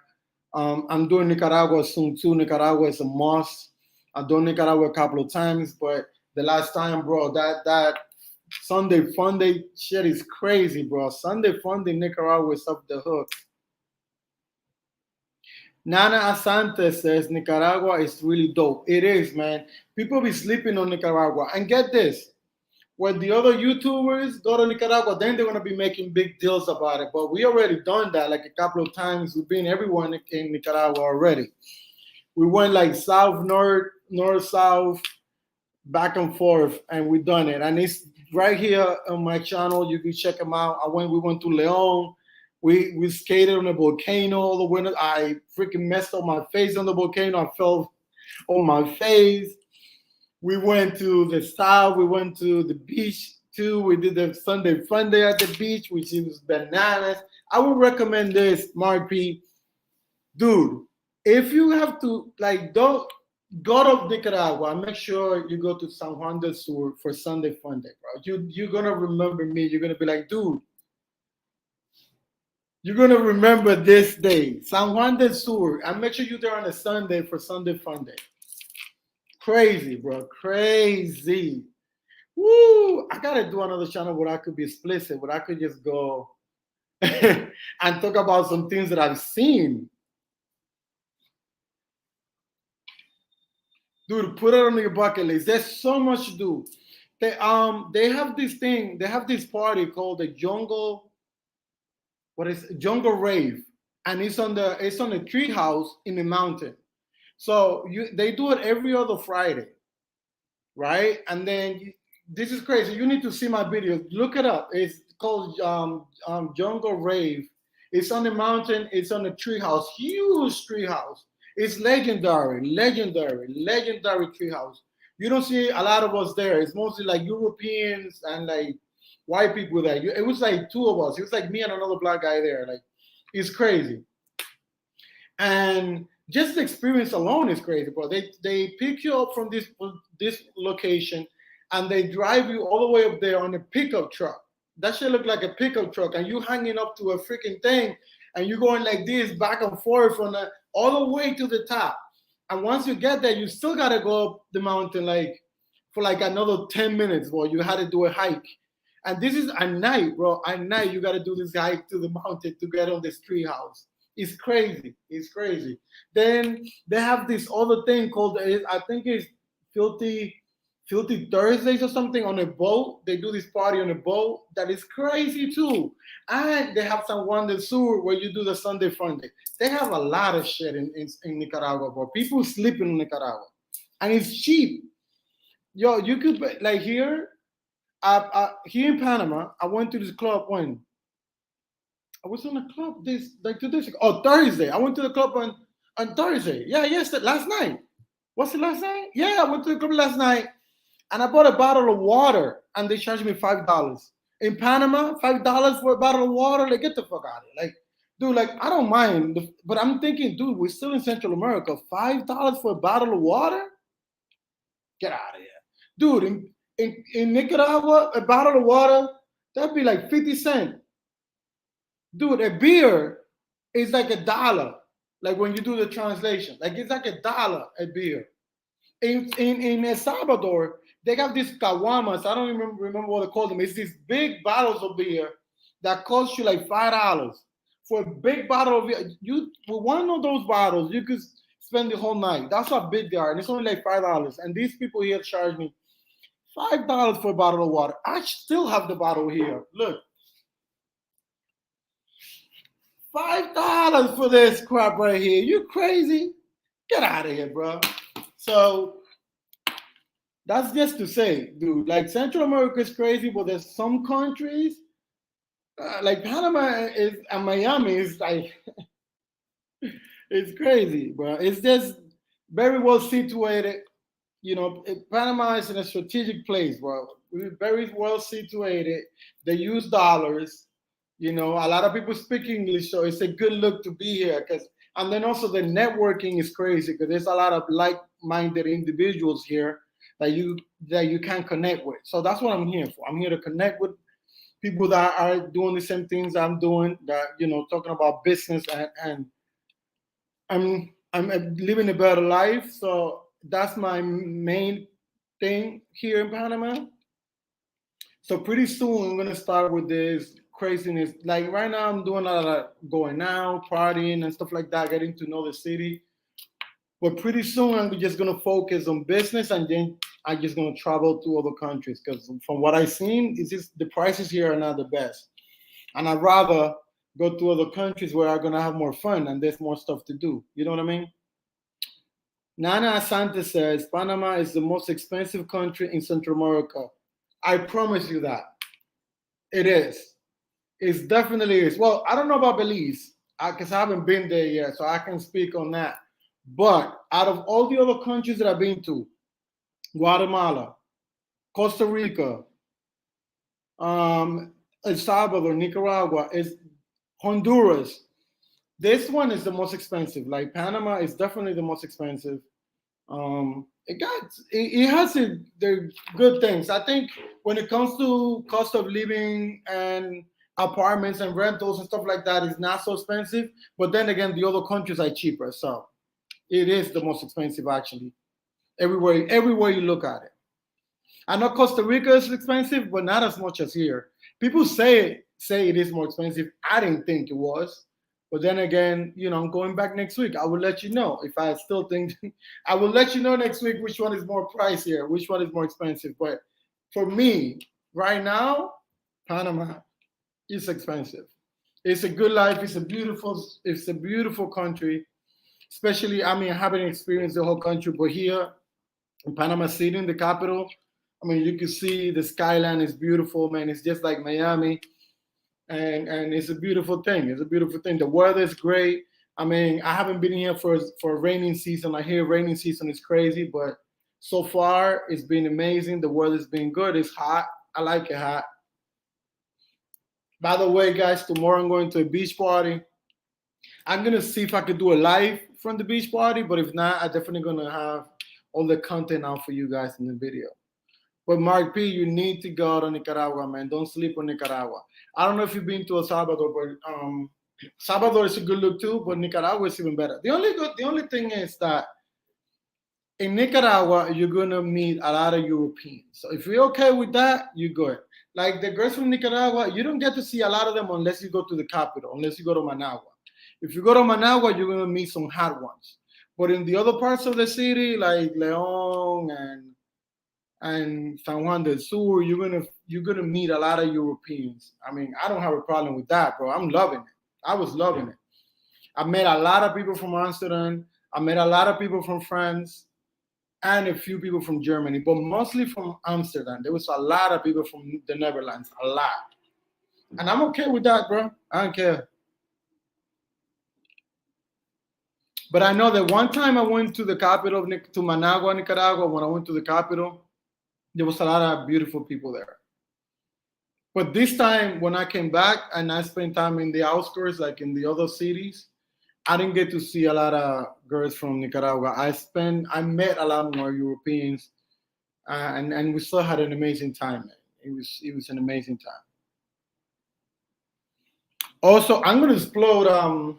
I'm doing Nicaragua soon too. Nicaragua is a must. I've done Nicaragua a couple of times, but the last time, bro, that Sunday Funday shit is crazy, bro. Sunday Funday Nicaragua is up the hook. Nana Asante says Nicaragua is really dope. It is, man. People be sleeping on Nicaragua. And get this, when the other YouTubers go to Nicaragua, then they're gonna be making big deals about it. But we already done that like a couple of times. We've been everyone in Nicaragua already. We went like south, north, south, back and forth, and we done it. And it's right here on my channel. You can check them out. We went to Leon. We skated on the volcano all the winter. I freaking messed up my face on the volcano. I fell on my face. We went to the south. We went to the beach too. We did the Sunday fun day at the beach, which was bananas. I would recommend this, Mark P. Dude, if you have to, like, don't go to Nicaragua, make sure you go to San Juan del Sur for Sunday fun day, bro. You're gonna remember me. You're gonna be like, dude, you're gonna remember this day, San Juan del Sur, and make sure you're there on a Sunday for Sunday fun day. Crazy, bro, crazy. Woo! I gotta do another channel where I could be explicit, where I could just go and talk about some things that I've seen. Dude, put it on your bucket list. There's so much to do. They have this thing, they have this party called the jungle, what is it? Jungle Rave. And it's on a tree house in the mountain. So they do it every other Friday, right? And then this is crazy. You need to see my video. Look it up. It's called Jungle Rave. It's on the mountain. It's on a tree house, huge tree house. It's legendary, legendary, legendary tree house. You don't see a lot of us there. It's mostly like Europeans and like white people there. It was like two of us. It was like me and another black guy there. Like, it's crazy. And just the experience alone is crazy, bro. They pick you up from this location and they drive you all the way up there on a pickup truck. That shit look like a pickup truck, and you hanging up to a freaking thing, and you going like this back and forth from all the way to the top. And once you get there, you still gotta go up the mountain like for like another 10 minutes, bro. You had to do a hike. And this is at night, bro. At night, you gotta do this hike to the mountain to get on this tree house. It's crazy. It's crazy. Then they have this other thing called, I think it's Filthy Thursdays or something on a boat. They do this party on a boat that is crazy too. And they have San Juan del Sur where you do the Sunday Fun Day. They have a lot of shit in Nicaragua, bro. People sleeping in Nicaragua. And it's cheap. Yo, you could, like here in Panama, I went to this club when I was on a club like 2 days ago. Oh, Thursday. I went to the club on Thursday. Yeah, yes, last night. Was it last night? Yeah, I went to the club last night and I bought a bottle of water and they charged me $5. In Panama, $5 for a bottle of water? Like, get the fuck out of here. Like, dude, like, I don't mind. But I'm thinking, dude, we're still in Central America. $5 for a bottle of water? Get out of here. Dude, in Nicaragua, a bottle of water, that'd be like 50 cents. Dude, a beer is like $1. Like when you do the translation, like it's like $1 a beer. In El Salvador, they got these caguamas. I don't even remember what they call them. It's these big bottles of beer that cost you like $5 for a big bottle of beer. With one of those bottles, you could spend the whole night. That's how big they are, and it's only like $5. And these people here charge me $5 for a bottle of water. I still have the bottle here. Look. $5 for this crap right here. You crazy? Get out of here, bro. So that's just to say, dude, like Central America is crazy, but there's some countries like Panama is and Miami is like it's crazy, bro. It's just very well situated. You know, Panama is in a strategic place, bro. We're very well situated. They use dollars. You know, a lot of people speak English, so it's a good look to be here. And then also the networking is crazy because there's a lot of like-minded individuals here that you can connect with. So that's what I'm here for. I'm here to connect with people that are doing the same things I'm doing. That talking about business and I'm living a better life. So that's my main thing here in Panama. So pretty soon I'm gonna start with this craziness. Like right now, I'm doing a lot of going out, partying, and stuff like that, getting to know the city. But pretty soon, I'm just gonna focus on business, and then I'm just gonna travel to other countries. Because from what I've seen, it's just the prices here are not the best, and I'd rather go to other countries where I'm gonna have more fun and there's more stuff to do. You know what I mean? Nana Asante says Panama is the most expensive country in Central America. I promise you that it is. It definitely is. Well, I don't know about Belize because I haven't been there yet, so I can speak on that. But out of all the other countries that I've been to, Guatemala, Costa Rica, El Salvador, Nicaragua, Honduras. This one is the most expensive. Like Panama is definitely the most expensive. It has the good things. I think when it comes to cost of living and apartments and rentals and stuff like that is not so expensive, but then again the other countries are cheaper, so it is the most expensive actually everywhere you look at it. I know Costa Rica is expensive, but not as much as here. People say say it is more expensive. I didn't think it was. But then again, you know, I'm going back next week. I will let you know if I still think. I will let you know next week which one is more pricier, which one is more expensive. But for me, right now, Panama is expensive. It's a good life. It's a beautiful country. Especially, I mean, I haven't experienced the whole country, but here in Panama City, in the capital, I mean, you can see the skyline is beautiful, man. It's just like Miami, and it's a beautiful thing. It's a beautiful thing. The weather is great. I mean, I haven't been here for raining season. I hear raining season is crazy, but so far it's been amazing. The weather's been good. It's hot. I like it hot. By the way, guys, tomorrow I'm going to a beach party. I'm gonna see if I could do a live from the beach party, but if not, I'm definitely gonna have all the content out for you guys in the video. But Mark P, you need to go to Nicaragua, man. Don't sleep on Nicaragua. I don't know if you've been to El Salvador, but Salvador is a good look too, but Nicaragua is even better. The only thing is that in Nicaragua, you're gonna meet a lot of Europeans. So if you're okay with that, you're good. Like the girls from Nicaragua, you don't get to see a lot of them unless you go to the capital, unless you go to Managua. If you go to Managua, you're gonna meet some hot ones. But in the other parts of the city, like León and San Juan del Sur, you're gonna meet a lot of Europeans. I mean, I don't have a problem with that, bro. I'm loving it. I was loving it. I met a lot of people from Amsterdam. I met a lot of people from France and a few people from Germany, but mostly from Amsterdam. There was a lot of people from the Netherlands, a lot. And I'm okay with that, bro. I don't care. But I know that one time I went to the capital, to Managua, Nicaragua. When I went to the capital, there was a lot of beautiful people there. But this time, when I came back and I spent time in the outskirts, like in the other cities, I didn't get to see a lot of girls from Nicaragua. I met a lot more Europeans, and we still had an amazing time. Man. It was an amazing time. Also, I'm gonna explode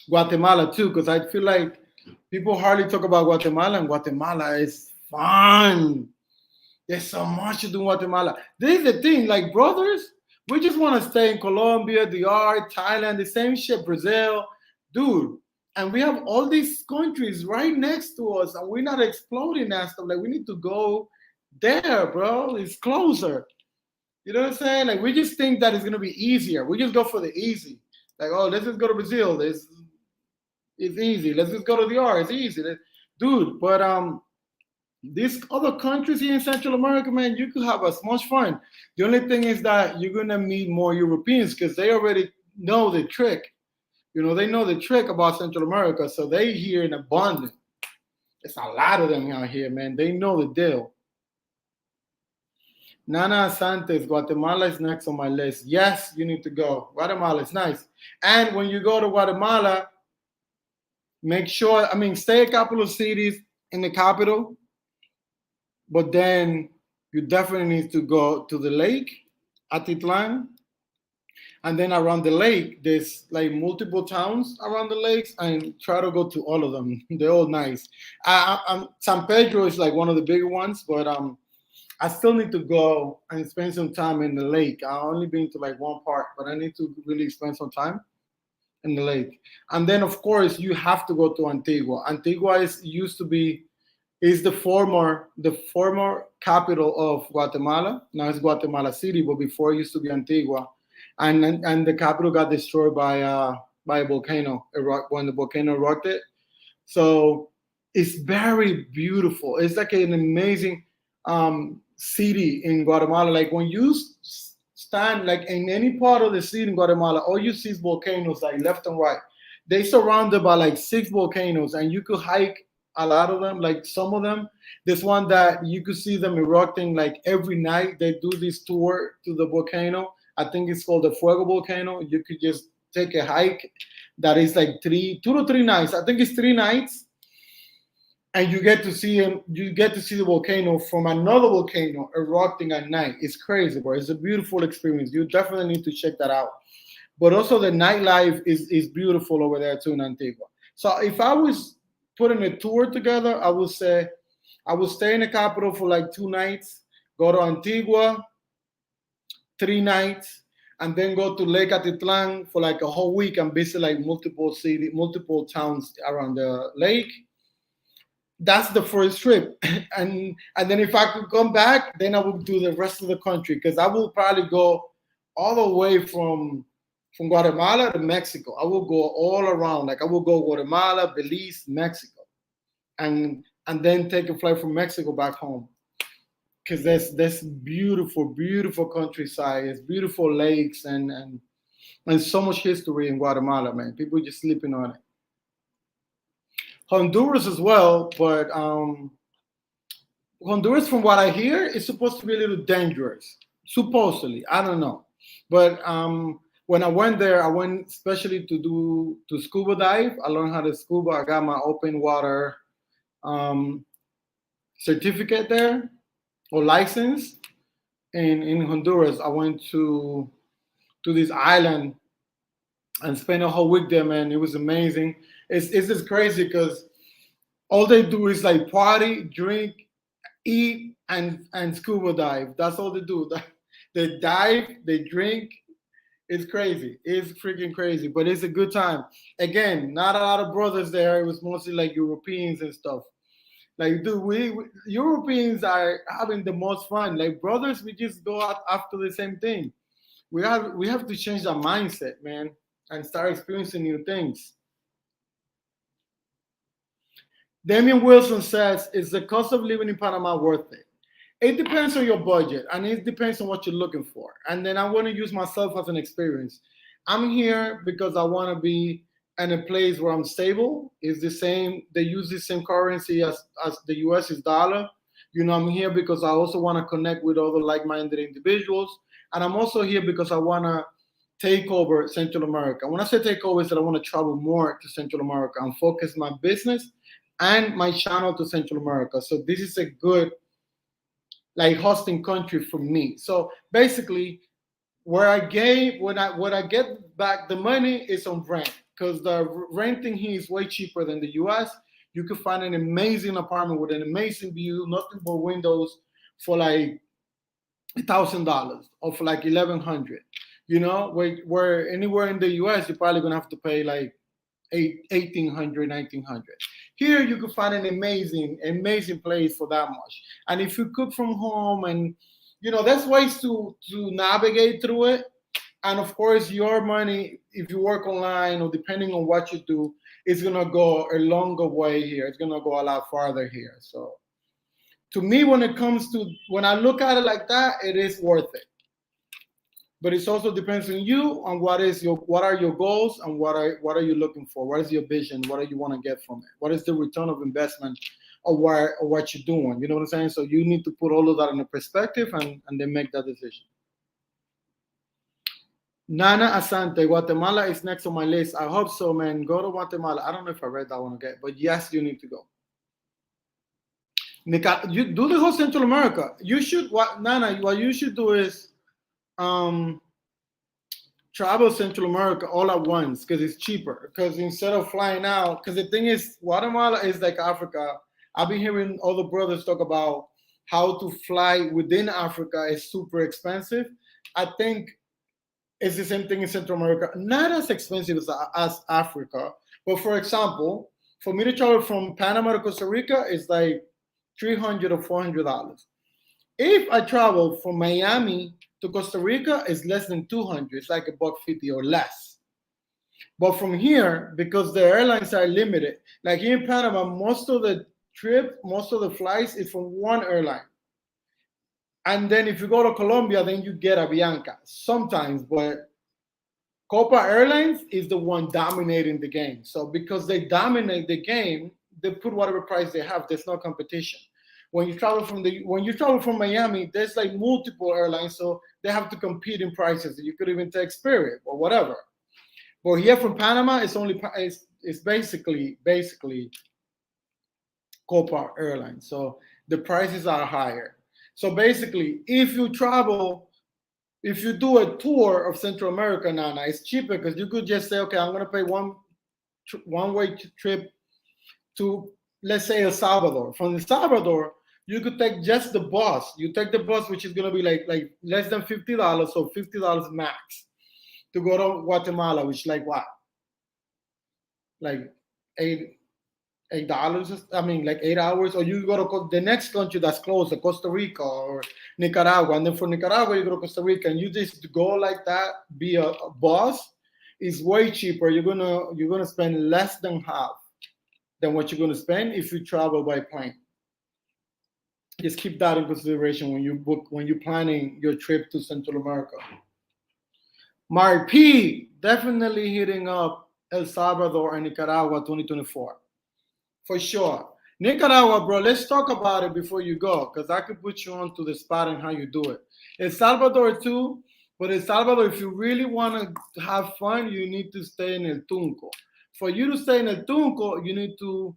Guatemala too, because I feel like people hardly talk about Guatemala, and Guatemala is fun. There's so much to do in Guatemala. This is the thing, like brothers, we just want to stay in Colombia, DR, Thailand, the same shit, Brazil, dude. And we have all these countries right next to us, and we're not exploding that stuff. Like we need to go there, bro. It's closer. You know what I'm saying? Like we just think that it's gonna be easier. We just go for the easy. Like, oh, let's just go to Brazil. It's easy. Let's just go to DR. It's easy, dude. But these other countries here in Central America, man, you could have as much fun. The only thing is that you're gonna meet more Europeans because they already know the trick. You know, they know the trick about Central America, so they here in abundance. There's a lot of them out here, man. They know the deal. Nana Santos, Guatemala is next on my list. Yes, you need to go. Guatemala is nice. And when you go to Guatemala, make sure, stay a couple of cities in the capital, but then you definitely need to go to the lake, Atitlan. And then around the lake, there's like multiple towns around the lakes, and try to go to all of them. They're all nice. San Pedro is like one of the bigger ones, but I still need to go and spend some time in the lake. I've only been to like one part, but I need to really spend some time in the lake. And then, of course, you have to go to Antigua. Antigua is the former capital of Guatemala. Now it's Guatemala City, but before it used to be Antigua. And the capital got destroyed by a volcano when the volcano erupted. So it's very beautiful. It's like an amazing city in Guatemala. Like when you stand like in any part of the city in Guatemala, all you see is volcanoes like left and right. They surrounded by like 6 volcanoes, and you could hike a lot of them. Like some of them, there's one that you could see them erupting like every night. They do this tour to the volcano. I think it's called the Fuego volcano. You could just take a hike that is like 2 to 3 nights. I think it's 3 nights. And you get to see him. You get to see the volcano from another volcano erupting at night. It's crazy, bro. It's a beautiful experience. You definitely need to check that out. But also the nightlife is beautiful over there too in Antigua. So if I was putting a tour together, I would say I would stay in the capital for like 2 nights, go to Antigua, 3 nights, and then go to Lake Atitlan for like a whole week and visit like multiple towns around the lake. That's the first trip. And then if I could come back, then I would do the rest of the country, because I will probably go all the way from Guatemala to Mexico. I will go all around. Like I will go Guatemala, Belize, Mexico, and then take a flight from Mexico back home. Because there's beautiful countryside, it's beautiful lakes, and so much history in Guatemala, man. People just sleeping on it. Honduras as well, but Honduras, from what I hear, is supposed to be a little dangerous. Supposedly, I don't know, but when I went there, I went especially to scuba dive. I learned how to scuba. I got my open water certificate there, or license. In Honduras, I went to this island and spent a whole week there, man. It was amazing. It's just crazy because all they do is like party, drink, eat, and scuba dive. That's all they do. They dive, they drink. It's crazy. It's freaking crazy, but it's a good time. Again, not a lot of brothers there. It was mostly like Europeans and stuff. Like, dude, we Europeans are having the most fun. Like brothers, we just go out after the same thing. We have to change our mindset, man, and start experiencing new things. Damian Wilson says, is the cost of living in Panama worth it? It depends on your budget, and it depends on what you're looking for. And then I want to use myself as an experience. I'm here because I want to be in a place where I'm stable. It's the same. They use the same currency as the US is dollar. You know, I'm here because I also want to connect with other like-minded individuals. And I'm also here because I want to take over Central America. When I say take over, it's that I want to travel more to Central America and focus my business and my channel to Central America. So this is a good like hosting country for me. So basically, where I get back the money is on rent, because the renting here is way cheaper than the US. You could find an amazing apartment with an amazing view, nothing but windows, for like $1,000 or for like $1,100. You know, where anywhere in the US, you're probably gonna have to pay like $1,800, $1,900. Here you could find an amazing place for that much. And if you cook from home, and you know, there's ways to navigate through it. And of course, your money, if you work online or depending on what you do, it's gonna go a longer way here. It's gonna go a lot farther here. So to me, when I look at it like that, it is worth it. But it also depends on you, on what are your goals, and what are you looking for? What is your vision? What do you want to get from it? What is the return of investment of what you're doing? You know what I'm saying? So you need to put all of that in a perspective and then make that decision. Nana Asante, Guatemala is next on my list. I hope so, man. Go to Guatemala. I don't know if I read that one again, but yes, you need to go. You do the whole Central America. You should, Nana, what you should do is travel Central America all at once, because it's cheaper. Because instead of flying out, because the thing is, Guatemala is like Africa. I've been hearing other brothers talk about how to fly within Africa is super expensive. I think it's the same thing in Central America. Not as expensive as Africa, but for example, for me to travel from Panama to Costa Rica is like $300 or $400. If I travel from Miami to Costa Rica, it's less than $200. It's like $150 or less. But from here, because the airlines are limited, like here in Panama, most of the flights is from one airline. And then if you go to Colombia, then you get Avianca sometimes, but Copa Airlines is the one dominating the game. So because they dominate the game, they put whatever price they have. There's no competition. When you travel from Miami, there's like multiple airlines, so they have to compete in prices. You could even take Spirit or whatever. But here from Panama, it's basically Copa Airlines. So the prices are higher. So basically, if you do a tour of Central America, Nana, it's cheaper, because you could just say, okay, I'm going to pay one-way trip to, let's say, El Salvador. From El Salvador, you could take just the bus. You take the bus, which is going to be like less than $50, so $50 max. to go to Guatemala, which like what? Like $8. I mean, like 8 hours. Or you go to the next country that's close, Costa Rica or Nicaragua, and then from Nicaragua you go to Costa Rica, and you just go like that, be a boss. Is way cheaper. You're gonna spend less than half than what you're gonna spend if you travel by plane. Just keep that in consideration when you're planning your trip to Central America. Mark P, definitely hitting up El Salvador and Nicaragua 2024. For sure. Nicaragua, bro, let's talk about it before you go, because I could put you on to the spot and how you do it. El Salvador too, but El Salvador, if you really want to have fun, you need to stay in El Tunco. For you to stay in El Tunco, you need to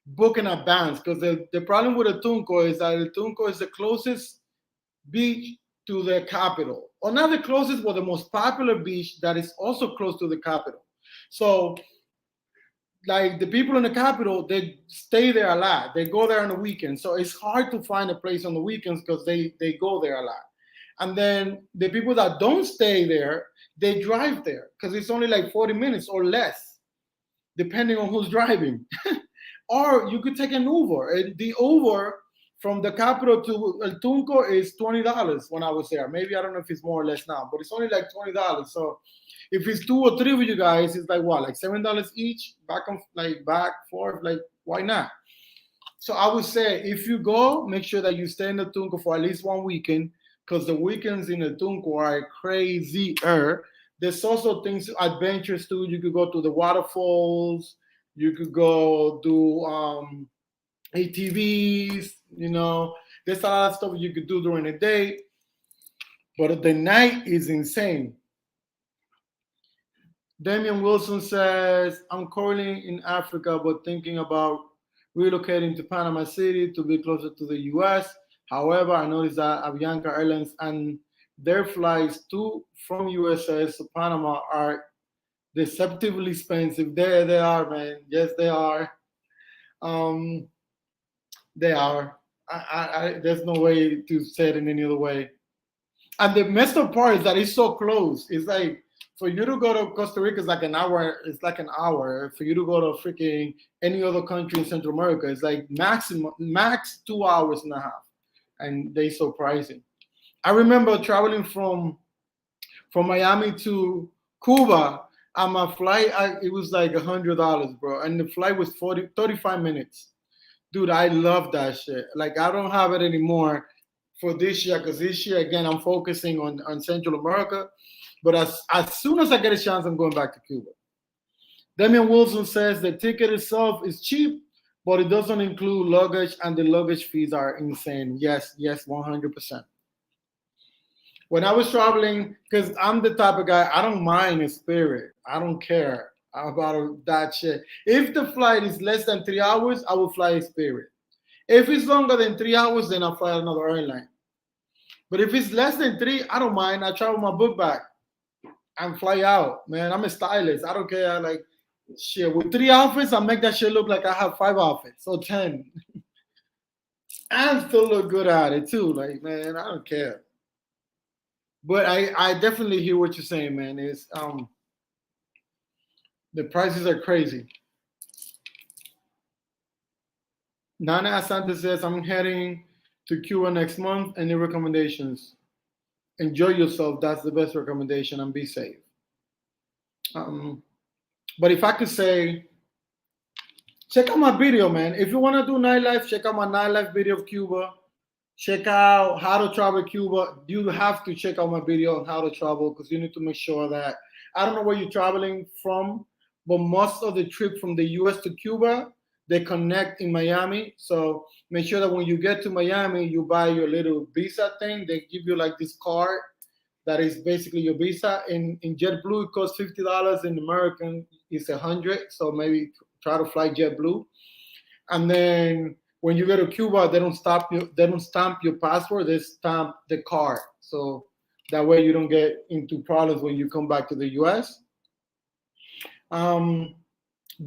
book in advance, because the problem with El Tunco is that El Tunco is the closest beach to the capital. Or not the closest, but the most popular beach that is also close to the capital. So like the people in the capital, they stay there a lot. They go there on the weekends. So it's hard to find a place on the weekends because they go there a lot. And then the people that don't stay there, they drive there because it's only like 40 minutes or less, depending on who's driving. Or you could take an Uber. And the Uber from the capital to El Tunco is $20 when I was there. Maybe I don't know if it's more or less now, but it's only like $20. So if it's 2 or 3 of you guys, it's like what, like $7 each, back forth, like why not? So I would say if you go, make sure that you stay in the Tunco for at least one weekend, because the weekends in the Tunco are crazier. There's also things, adventures too. You could go to the waterfalls. You could go do ATVs. There's a lot of stuff you could do during the day, but the night is insane. Damian Wilson says, I'm currently in Africa, but thinking about relocating to Panama City to be closer to the US. However, I noticed that Avianca Airlines and their flights from USA to Panama are deceptively expensive. There they are, man. Yes, they are. They are. There's no way to say it in any other way. And the messed up part is that it's so close. It's like, for you to go to Costa Rica, it's like an hour. It's like an hour. For you to go to freaking any other country in Central America, it's like max 2 hours and a half, and they so pricey. I remember traveling from Miami to Cuba. On my flight, it was like $100, bro, and the flight was 35 minutes. Dude, I love that shit. Like I don't have it anymore for this year, because this year again I'm focusing on Central America. But as soon as I get a chance, I'm going back to Cuba. Damian Wilson says the ticket itself is cheap, but it doesn't include luggage, and the luggage fees are insane. Yes, 100%. When I was traveling, because I'm the type of guy, I don't mind a Spirit. I don't care about that shit. If the flight is less than 3 hours, I will fly a Spirit. If it's longer than 3 hours, then I'll fly another airline. But if it's less than 3, I don't mind. I travel my book bag and fly out, man. I'm a stylist. I don't care. Like, shit, with 3 outfits, I make that shit look like I have 5 outfits, so 10. And still look good at it too. Like, man, I don't care. But I definitely hear what you're saying, man. It's the prices are crazy. Nana Asante says, I'm heading to Cuba next month. Any recommendations? Enjoy yourself. That's the best recommendation, and be safe. But if I could say, check out my video, man. If you want to do nightlife, check out my nightlife video of Cuba. Check out how to travel Cuba. You have to check out my video on how to travel, because you need to make sure that, I don't know where you're traveling from, but most of the trip from the US to Cuba, they connect in Miami. So make sure that when you get to Miami, you buy your little visa thing. They give you like this card that is basically your visa. In JetBlue, it costs $50. In American, it's $100. So maybe try to fly JetBlue. And then when you go to Cuba, they don't stamp your passport. They stamp the card. So that way you don't get into problems when you come back to the US.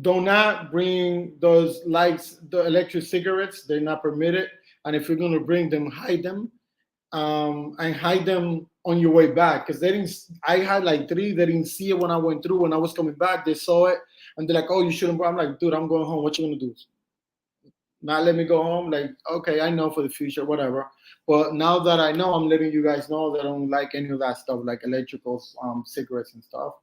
Do not bring those lights, the electric cigarettes. They're not permitted. And if you're going to bring them, hide them. And hide them on your way back, because they didn't. I had like 3. They didn't see it when I went through. When I was coming back, they saw it and they're like, "Oh, you shouldn't." I'm like, "Dude, I'm going home. What you gonna do? Not let me go home?" Like, okay, I know for the future, whatever. But now that I know, I'm letting you guys know that I don't like any of that stuff, like electrical cigarettes and stuff.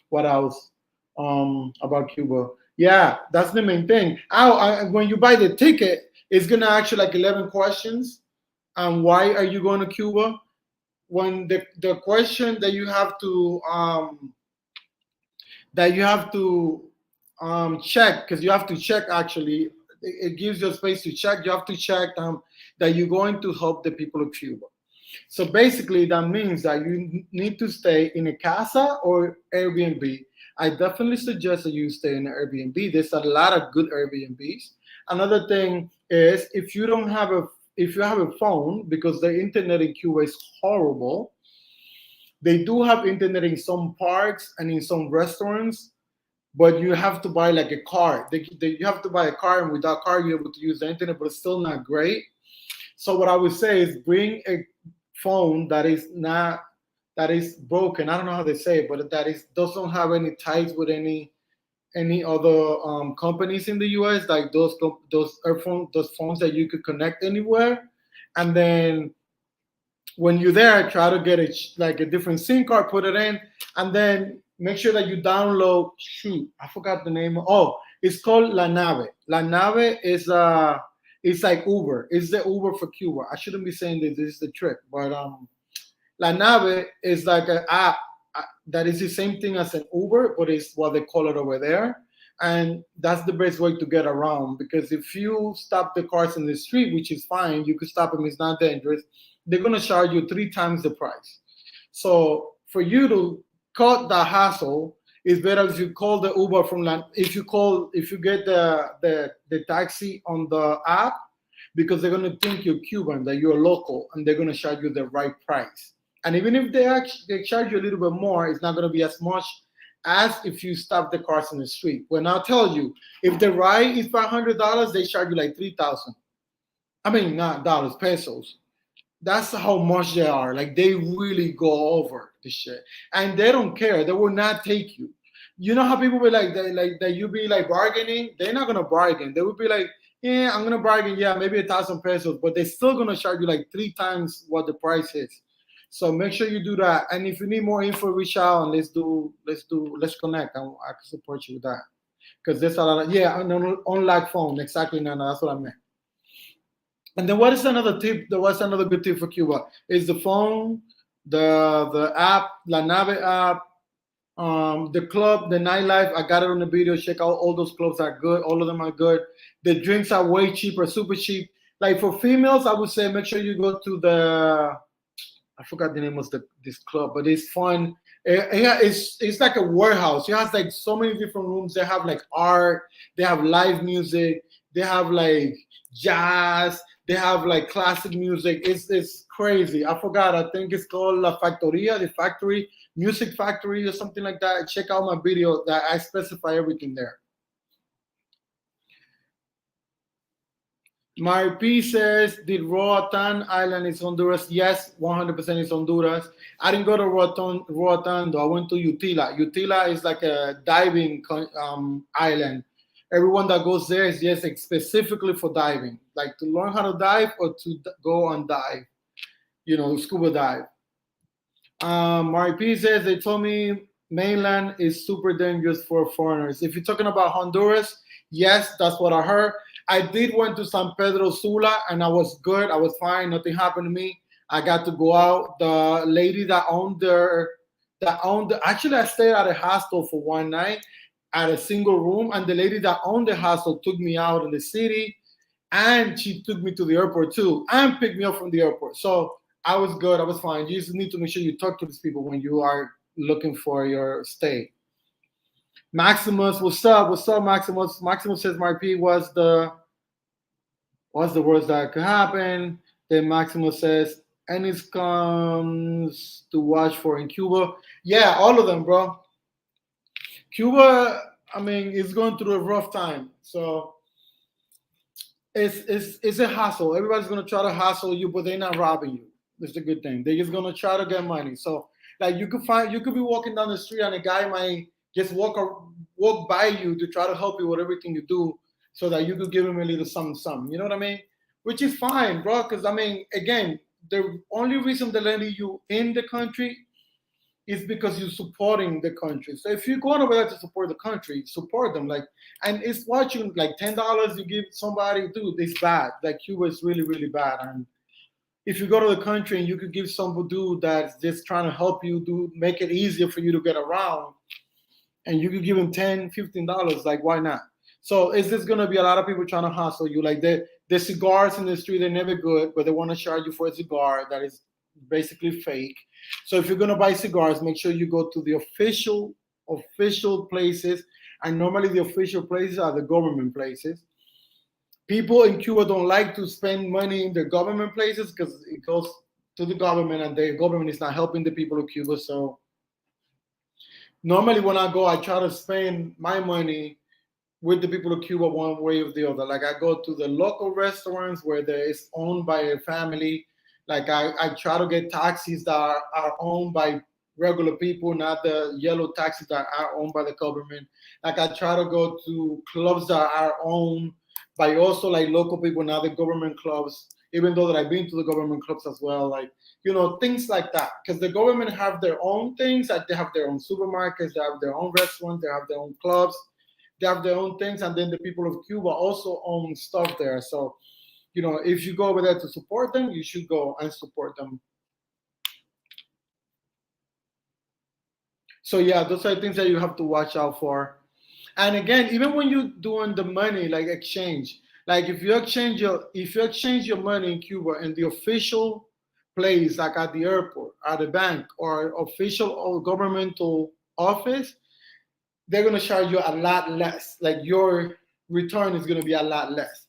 What else about Cuba? Yeah, that's the main thing. When you buy the ticket, it's gonna ask you like 11 questions. And why are you going to Cuba? When the question that you have to check, because you have to check actually, it gives you a space to check. You have to check that you're going to help the people of Cuba. So basically, that means that you need to stay in a casa or Airbnb. I definitely suggest that you stay in an Airbnb. There's a lot of good Airbnbs. Another thing is if you have a phone, because the internet in Cuba is horrible. They do have internet in some parks and in some restaurants, but you have to buy like a card. You have to buy a card, and with that card, you're able to use the internet, but it's still not great. So what I would say is bring a phone that is broken. I don't know how they say it, but that is doesn't have any ties with any other companies in the US, like those phones that you could connect anywhere. And then when you're there, try to get like a different SIM card, put it in, and then make sure that you download. Shoot, I forgot the name. Oh, it's called La Nave. La Nave is it's like Uber. It's the Uber for Cuba. I shouldn't be saying this is the trip, but La Nave is like an app that is the same thing as an Uber, but it's what they call it over there. And that's the best way to get around, because if you stop the cars in the street, which is fine, you could stop them, it's not dangerous, they're going to charge you 3 times the price. So for you to cut the hassle, it's better if you call the Uber if you get the taxi on the app, because they're going to think you're Cuban, that you're local, and they're going to charge you the right price. And even if they charge you a little bit more, it's not going to be as much as if you stop the cars in the street. When I'll tell you, if the ride is $500, they charge you like 3,000. I mean, not dollars, pesos. That's how much they are. Like, they really go over the shit, and they don't care. They will not take you. You know how people be like that you be like bargaining? They're not gonna bargain. They would be like, yeah, I'm gonna bargain, yeah, maybe 1,000 pesos, but they're still gonna charge you like 3 times what the price is. So make sure you do that. And if you need more info, reach out and let's connect. I can support you with that. Because there's a lot of, yeah, on like phone. Exactly, Nana. That's what I meant. And then what is another tip? What's another good tip for Cuba? Is the phone, the app, La Nave app, the club, the nightlife. I got it on the video. Check out, all those clubs are good. All of them are good. The drinks are way cheaper, super cheap. Like for females, I would say make sure you go to I forgot the name of this club, but it's fun. It's like a warehouse. It has like so many different rooms. They have like art. They have live music. They have like jazz. They have like classic music. It's crazy. I forgot. I think it's called La Factoria, the factory, music factory or something like that. Check out my video that I specify everything there. My P says, did Roatan Island is Honduras? Yes, 100% is Honduras. I didn't go to Roatan though. I went to Utila. Utila is like a diving island. Everyone that goes there is just specifically for diving, like to learn how to dive or to go and dive, scuba dive. Mari P says, they told me mainland is super dangerous for foreigners. If you're talking about Honduras, yes, that's what I heard. I did went to San Pedro Sula and I was good. I was fine. Nothing happened to me. I got to go out. The lady actually I stayed at a hostel for one night at a single room, and the lady that owned the hostel took me out in the city, and she took me to the airport too and picked me up from the airport. So I was good. I was fine. You just need to make sure you talk to these people when you are looking for your stay. Maximus, what's up? What's up, Maximus? Maximus says my P what's the worst that could happen. Then Maximus says, and it comes to watch for in Cuba. Yeah, all of them, bro. Cuba, I mean, is going through a rough time. So it's a hassle. Everybody's gonna try to hassle you, but they're not robbing you. It's a good thing. They're just gonna try to get money. So like you could be walking down the street and a guy might just walk by you to try to help you with everything you do, so that you could give him a little something, something. You know what I mean? Which is fine, bro. Because I mean, again, the only reason they're letting you in the country is because you're supporting the country. So if you're going over there to support the country, support them. Like, and it's what you like $10 you give somebody, dude. It's bad. Like Cuba is really, really bad. And if you go to the country and you could give some dude that's just trying to help you do make it easier for you to get around, and you could give him $10, $15, like why not? So is this gonna be a lot of people trying to hustle you? Like the cigars in the street are never good, but they want to charge you for a cigar that is basically fake. So if you're gonna buy cigars, make sure you go to the official places, and normally the official places are the government places. People in Cuba don't like to spend money in the government places because it goes to the government, and the government is not helping the people of Cuba. So normally when I go, I try to spend my money with the people of Cuba one way or the other. Like I go to the local restaurants where there is owned by a family. Like I try to get taxis that are owned by regular people, not the yellow taxis that are owned by the government. Like I try to go to clubs that are owned by also like local people, not the government clubs. Even though that I've been to the government clubs as well, like things like that. Because the government have their own things. Like they have their own supermarkets, they have their own restaurants, they have their own clubs, they have their own things, and then the people of Cuba also own stuff there. So, if you go over there to support them, you should go and support them. So yeah, those are things that you have to watch out for. And again, even when you're doing the money like exchange, like if you exchange your money in Cuba in the official place, like at the airport, at the bank, or official or governmental office, they're gonna charge you a lot less. Like your return is gonna be a lot less.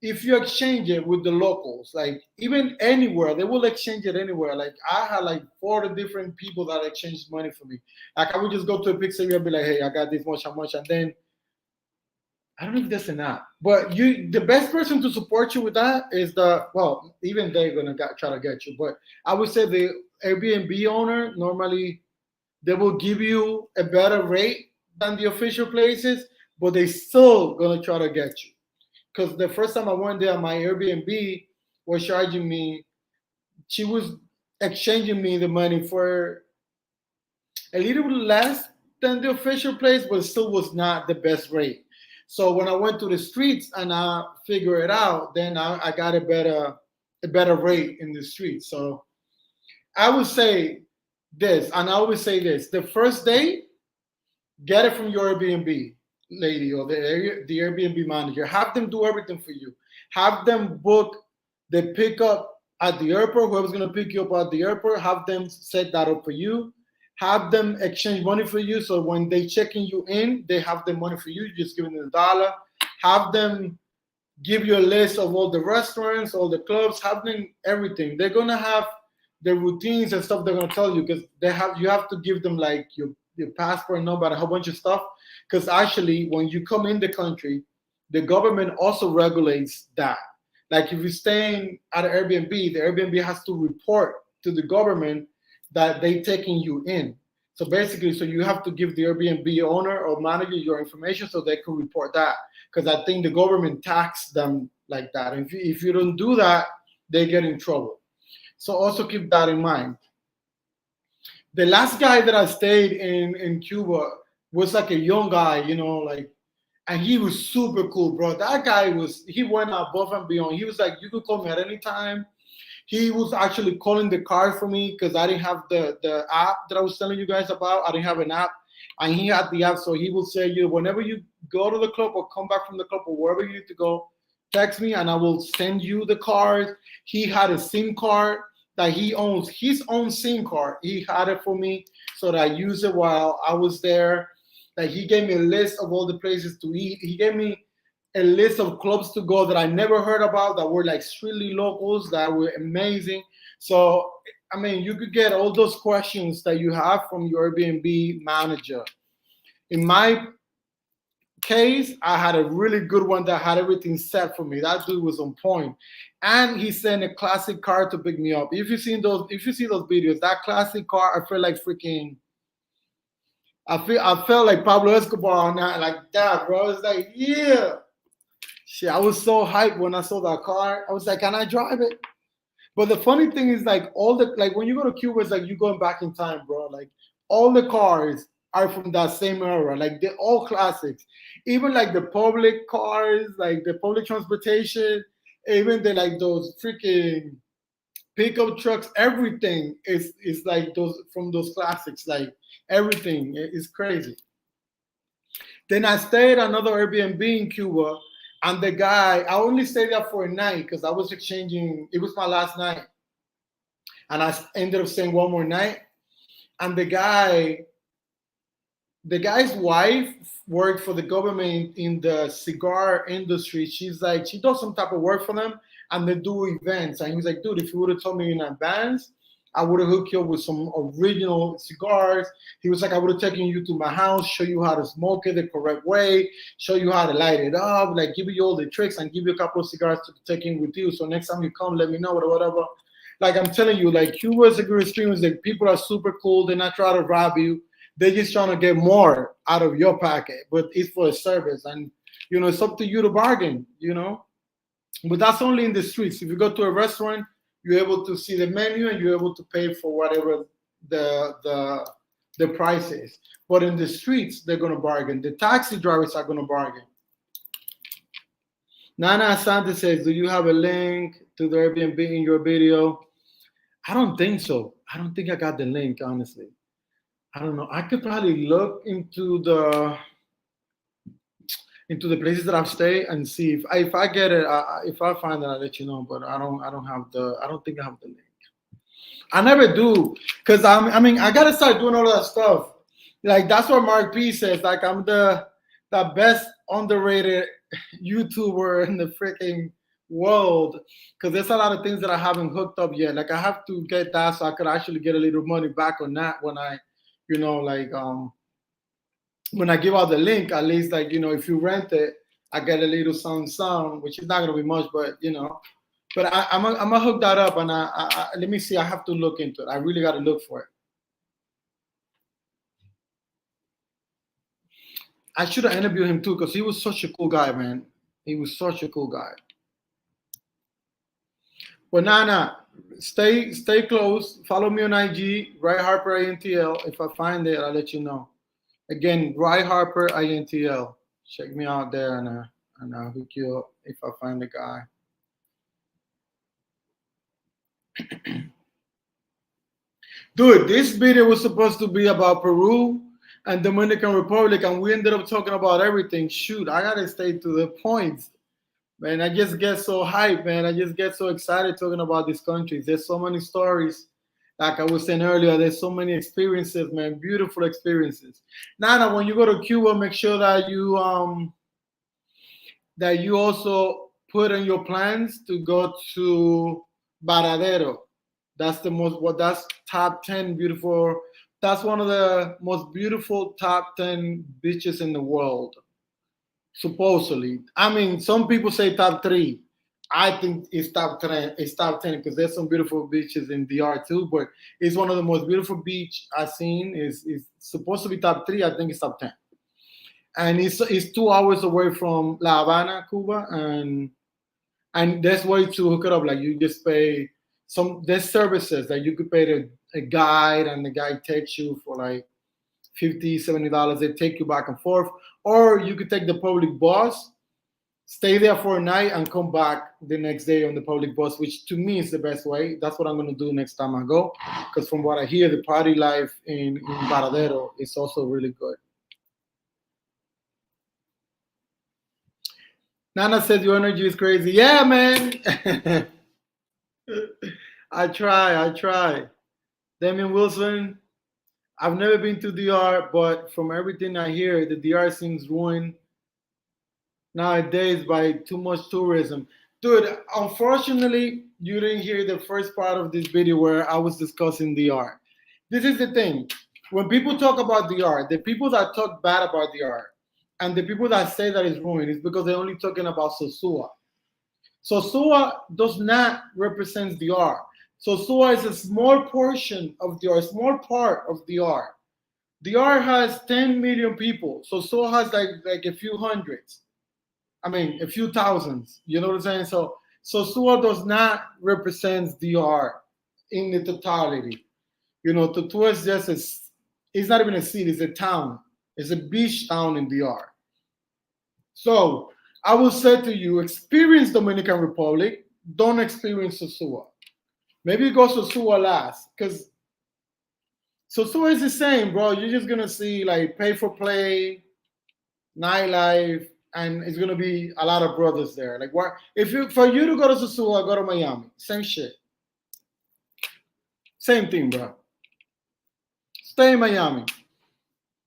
If you exchange it with the locals, like even anywhere, they will exchange it anywhere. Like I had like 40 different people that exchanged money for me. Like I would just go to a pizzeria and be like, hey, I got this much, how much, and then I don't know if that's enough. But the best person to support you with that is even they're gonna try to get you. But I would say the Airbnb owner normally they will give you a better rate than the official places, but they still gonna try to get you. Because the first time I went there, my Airbnb was charging me. She was exchanging me the money for a little less than the official place, but still was not the best rate. So when I went to the streets and I figured it out, then I got a better rate in the streets. So I would say this, and I always say this: the first day, get it from your Airbnb lady or the Airbnb manager. Have them do everything for you. Have them book the pickup at the airport. Whoever's gonna pick you up at the airport, have them set that up for you. Have them exchange money for you, so when they checking you in, they have the money for you. You just give them the dollar. Have them give you a list of all the restaurants, all the clubs. Have them everything. They're gonna have the routines and stuff. They're gonna tell you because you have to give them like your passport number and a whole bunch of stuff. Because actually, when you come in the country, the government also regulates that. Like if you're staying at an Airbnb, the Airbnb has to report to the government that they taking you in. So basically, so you have to give the Airbnb owner or manager your information so they can report that. Because I think the government tax them like that. If you don't do that, they get in trouble. So also keep that in mind. The last guy that I stayed in Cuba was like a young guy, and he was super cool, bro. That guy he went above and beyond. He was like, you could call me at any time. He was actually calling the car for me because I didn't have the app that I was telling you guys about. I didn't have an app, and he had the app, so he will say, whenever you go to the club or come back from the club or wherever you need to go, text me and I will send you the card. He had a SIM card that he owns, his own SIM card. He had it for me so that I used it while I was there. Like he gave me a list of all the places to eat. He gave me a list of clubs to go that I never heard about that were like strictly locals that were amazing. So, I mean, you could get all those questions that you have from your Airbnb manager. In my case, I had a really good one that had everything set for me. That dude was on point. And he sent a classic car to pick me up. If you see those videos, that classic car, I feel like freaking I felt like Pablo Escobar on that, like that, bro. It's like, yeah. Shit, I was so hyped when I saw that car. I was like, can I drive it? But the funny thing is, like, when you go to Cuba, it's like you're going back in time, bro. Like, all the cars are from that same era. Like, they're all classics. Even like the public cars, like the public transportation, even the like those freaking pickup trucks, everything is like those from those classics. Like everything is crazy. Then I stayed at another Airbnb in Cuba, and the guy, I only stayed there for a night because I was exchanging. It was my last night, and I ended up staying one more night. And the guy's wife worked for the government in the cigar industry. She's like, she does some type of work for them, and they do events. And he was like, dude, if you would have told me in advance, I would have hooked you up with some original cigars. He was like, I would have taken you to my house, show you how to smoke it the correct way, show you how to light it up, like give you all the tricks and give you a couple of cigars to take in with you. So next time you come, let me know, whatever. Like I'm telling you, like Cuba's a good experience. Like people are super cool. They're not trying to rob you. They're just trying to get more out of your packet, but it's for a service. And, it's up to you to bargain, But that's only in the streets. If you go to a restaurant, you're able to see the menu and you're able to pay for whatever the price is. But in the streets, they're going to bargain. The taxi drivers are going to bargain. Nana Asante says, do you have a link to the Airbnb in your video? I don't think so. I don't think I got the link, honestly. I don't know. I could probably look into the places that I've stayed and see if I get it. If I find it, I'll let you know. But I don't think I have the link. I never do, because I gotta start doing all that stuff. Like that's what Mark P says. Like I'm the best underrated YouTuber in the freaking world, because there's a lot of things that I haven't hooked up yet. Like I have to get that so I could actually get a little money back on that when I, when I give out the link, at least if you rent it, I get a little sound, which is not gonna be much, but But I'm gonna hook that up, and let me see. I have to look into it. I really got to look for it. I should have interviewed him too, because he was such a cool guy, man. He was such a cool guy. Well, Nana, stay close. Follow me on IG, rayharperintl. If I find it, I'll let you know. Again, rayharperintl. Check me out there, and I'll hook you up if I find the guy. Dude, this video was supposed to be about Peru and Dominican Republic, and we ended up talking about everything. Shoot, I gotta stay to the points, man. I just get so hyped, man. I just get so excited talking about these countries. There's so many stories, like I was saying earlier. There's so many experiences, man. Beautiful experiences. Nana, when you go to Cuba, make sure that you also put in your plans to go to Varadero. That's that's top 10 beautiful. That's one of the most beautiful top 10 beaches in the world, supposedly. I mean, some people say top 3. I think it's top 10. It's top 10 because there's some beautiful beaches in DR too. But it's one of the most beautiful beach I've seen. Is supposed to be top 3. I think it's top 10. And it's 2 hours away from La Habana, Cuba, and there's way to hook it up. Like you just pay there's services that you could pay a guide, and the guy takes you for like $50-$70. They take you back and forth, or you could take the public bus, stay there for a night, and come back the next day on the public bus, which to me is the best way. That's what I'm going to do next time I go, because from what I hear, the party life in Varadero is also really good. Nana says your energy is crazy. Yeah, man. I try. Damien Wilson, I've never been to DR, but from everything I hear, the DR seems ruined nowadays by too much tourism. Dude, unfortunately, you didn't hear the first part of this video where I was discussing DR. This is the thing. When people talk about DR, the people that talk bad about DR And the people that say that it's ruined is because they're only talking about Sosua. Sosua does not represent the R. Sosua is a small portion of the R, a small part of the R. The R has 10 million people. Sosua has like a few hundreds. I mean, a few thousands. You know what I'm saying? So Sosua does not represent the R in the totality. You know, Tutua is just it's not even a city, it's a town. It's a beach town in DR. So I will say to you, experience Dominican Republic, don't experience Sosua. Maybe go Sosua last, because Sosua is the same, bro. You're just gonna see like pay for play, nightlife, and it's gonna be a lot of brothers there. Like, what if you for you to go to Sosua, go to Miami, same shit, same thing, bro. Stay in Miami.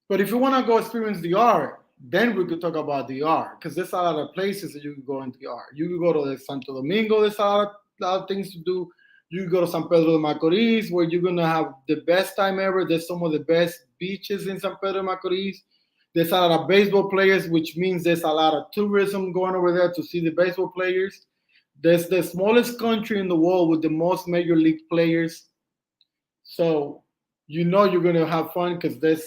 But if you want to go experience DR, then we could talk about DR, because there's a lot of places that you can go in DR. You can go to the Santo Domingo, there's a lot of things to do. You can go to San Pedro de Macorís, where you're going to have the best time ever. There's some of the best beaches in San Pedro de Macorís. There's a lot of baseball players, which means there's a lot of tourism going over there to see the baseball players. There's the smallest country in the world with the most major league players. So you know you're going to have fun, because there's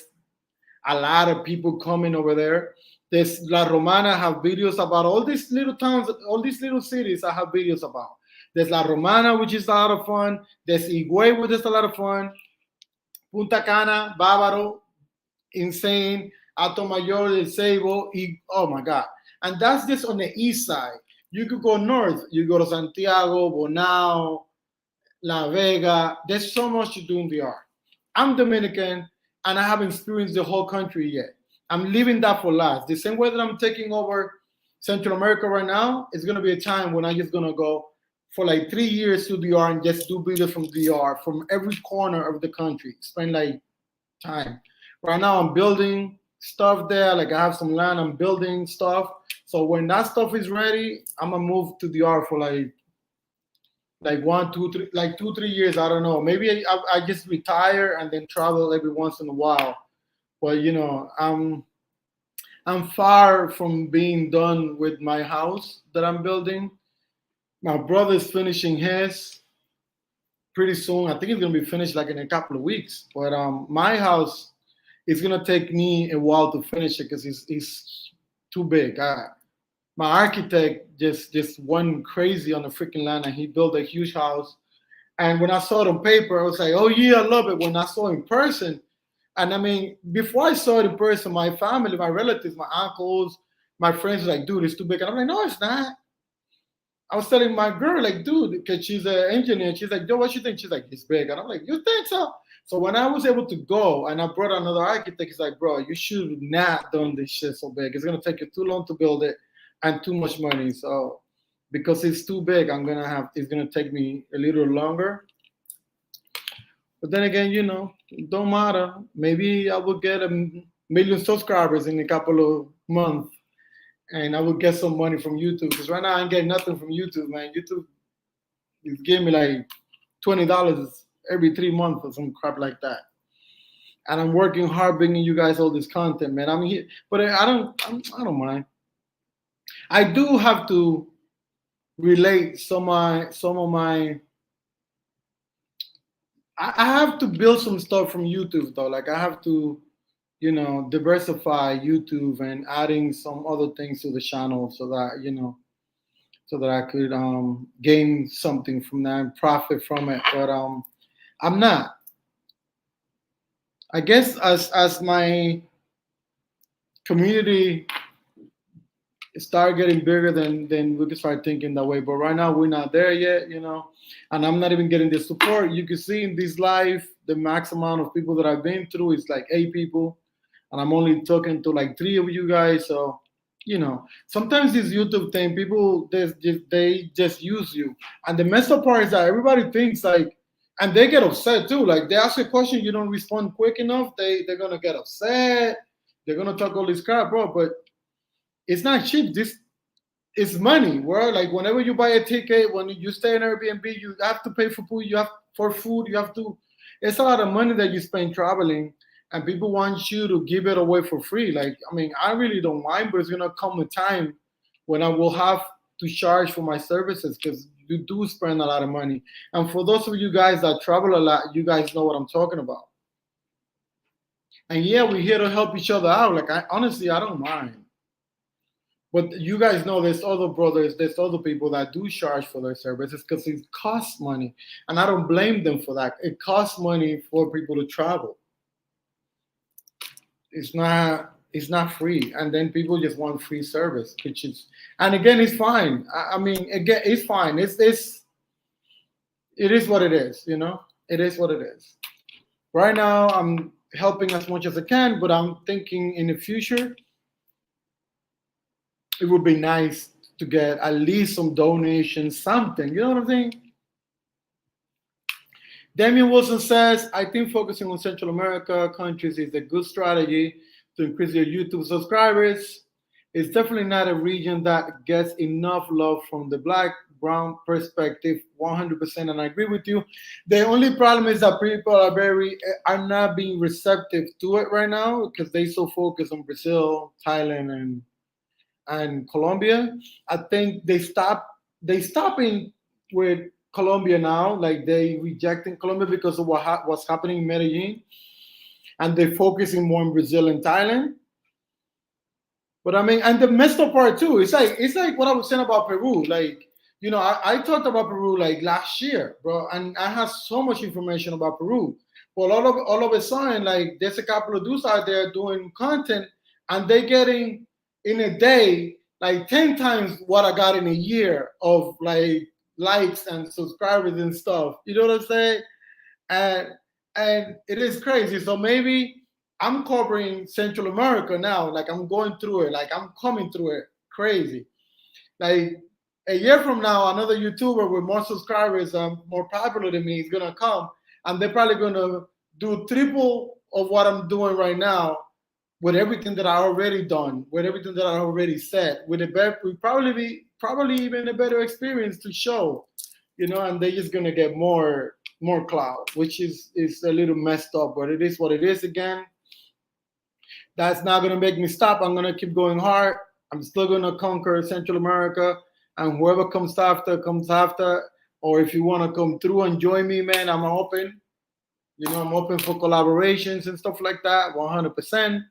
a lot of people coming over there. There's La Romana, I have videos about all these little towns, all these little cities I have videos about. There's La Romana, which is a lot of fun. There's Higüey, which is a lot of fun. Punta Cana, Bávaro, insane. Alto Mayor, El Ceibo, oh my God. And that's just on the east side. You could go north. You go to Santiago, Bonao, La Vega. There's so much to do in the art. I'm Dominican, and I haven't experienced the whole country yet. I'm leaving that for last. The same way that I'm taking over Central America right now, it's going to be a time when I'm just going to go for like 3 years to DR and just do videos from DR, from every corner of the country. Spend like time. Right now, I'm building stuff there. Like, I have some land, I'm building stuff. So when that stuff is ready, I'm going to move to DR for like 1, 2, 3, like 2, 3 years. I don't know. Maybe I just retire and then travel every once in a while. But you know, I'm far from being done with my house that I'm building. My brother's finishing his pretty soon. I think it's gonna be finished like in a couple of weeks. But my house is gonna take me a while to finish it, because it's too big. My architect just went crazy on the freaking land, and he built a huge house. And when I saw it on paper, I was like, oh yeah, I love it. When I saw it in person, and I mean, before I saw it in person, my family, my relatives, my uncles, my friends were like, dude, it's too big. And I'm like, no, it's not. I was telling my girl, like, dude, because she's an engineer. She's like, yo, what you think? She's like, it's big. And I'm like, you think so? So when I was able to go and I brought another architect, he's like, bro, you should not done this shit so big. It's going to take you too long to build it and too much money. So because it's too big, it's going to take me a little longer. But then again, you know, it don't matter. Maybe I will get 1 million subscribers in a couple of months, and I will get some money from YouTube. Because right now I ain't getting nothing from YouTube, man. YouTube is giving me like $20 every 3 months or some crap like that. And I'm working hard bringing you guys all this content, man. I'm here, but I don't mind. I do have to relate some of my. I have to build some stuff from YouTube though. Like, I have to, you know, diversify YouTube and adding some other things to the channel, so that, you know, so that I could gain something from that and profit from it. But I'm not. I guess as my community start getting bigger, then we can start thinking that way. But right now we're not there yet, you know, and I'm not even getting the support. You can see in this live, the max amount of people that I've been through is like 8 people, and I'm only talking to like 3 of you guys. So, you know, sometimes this YouTube thing, people they just use you, and the messed up part is that everybody thinks like, and they get upset too. Like, they ask a question, you don't respond quick enough, they're gonna get upset. They're gonna talk all this crap, bro. But it's not cheap. This is money, bro. Like, whenever you buy a ticket, when you stay in Airbnb, you have to pay for food. You have to. It's a lot of money that you spend traveling, and people want you to give it away for free. Like, I mean, I really don't mind, but it's gonna come a time when I will have to charge for my services because you do spend a lot of money. And for those of you guys that travel a lot, you guys know what I'm talking about. And yeah, we're here to help each other out. Like, I honestly, I don't mind. But you guys know there's other brothers, there's other people that do charge for their services because it costs money. And I don't blame them for that. It costs money for people to travel. It's not free. And then people just want free service, which is, and again, it's fine. I mean, again, it's fine. It is what it is, you know? It is what it is. Right now, I'm helping as much as I can, but I'm thinking in the future, it would be nice to get at least some donations, something. You know what I'm saying? Damian Wilson says, I think focusing on Central America countries is a good strategy to increase your YouTube subscribers. It's definitely not a region that gets enough love from the black, brown perspective, 100%. And I agree with you. The only problem is that people are not being receptive to it right now because they so focused on Brazil, Thailand, and Colombia. I think they stopping with Colombia now, like they rejecting Colombia because of what's happening in Medellin, and they're focusing more on Brazil and Thailand. But I mean, and the messed up part too, it's like what I was saying about Peru. Like, you know, I talked about Peru like last year, bro, and I have so much information about Peru. But all of a sudden, like there's a couple of dudes out there doing content, and they getting in a day like 10 times what I got in a year of like likes and subscribers and stuff. You know what I'm saying? And it is crazy. So maybe I'm covering Central America now. Like I'm going through it. Like I'm coming through it. Crazy. Like a year from now, another YouTuber with more subscribers and more popular than me is gonna come, and they're probably gonna do triple of what I'm doing right now, with everything that I already done, with everything that I already said, with a better, would probably even a better experience to show, you know, and they're just gonna get more clout, which is a little messed up, but it is what it is again. That's not gonna make me stop. I'm gonna keep going hard. I'm still gonna conquer Central America, and whoever comes after comes after. Or if you wanna come through and join me, man, I'm open. You know, I'm open for collaborations and stuff like that, 100%.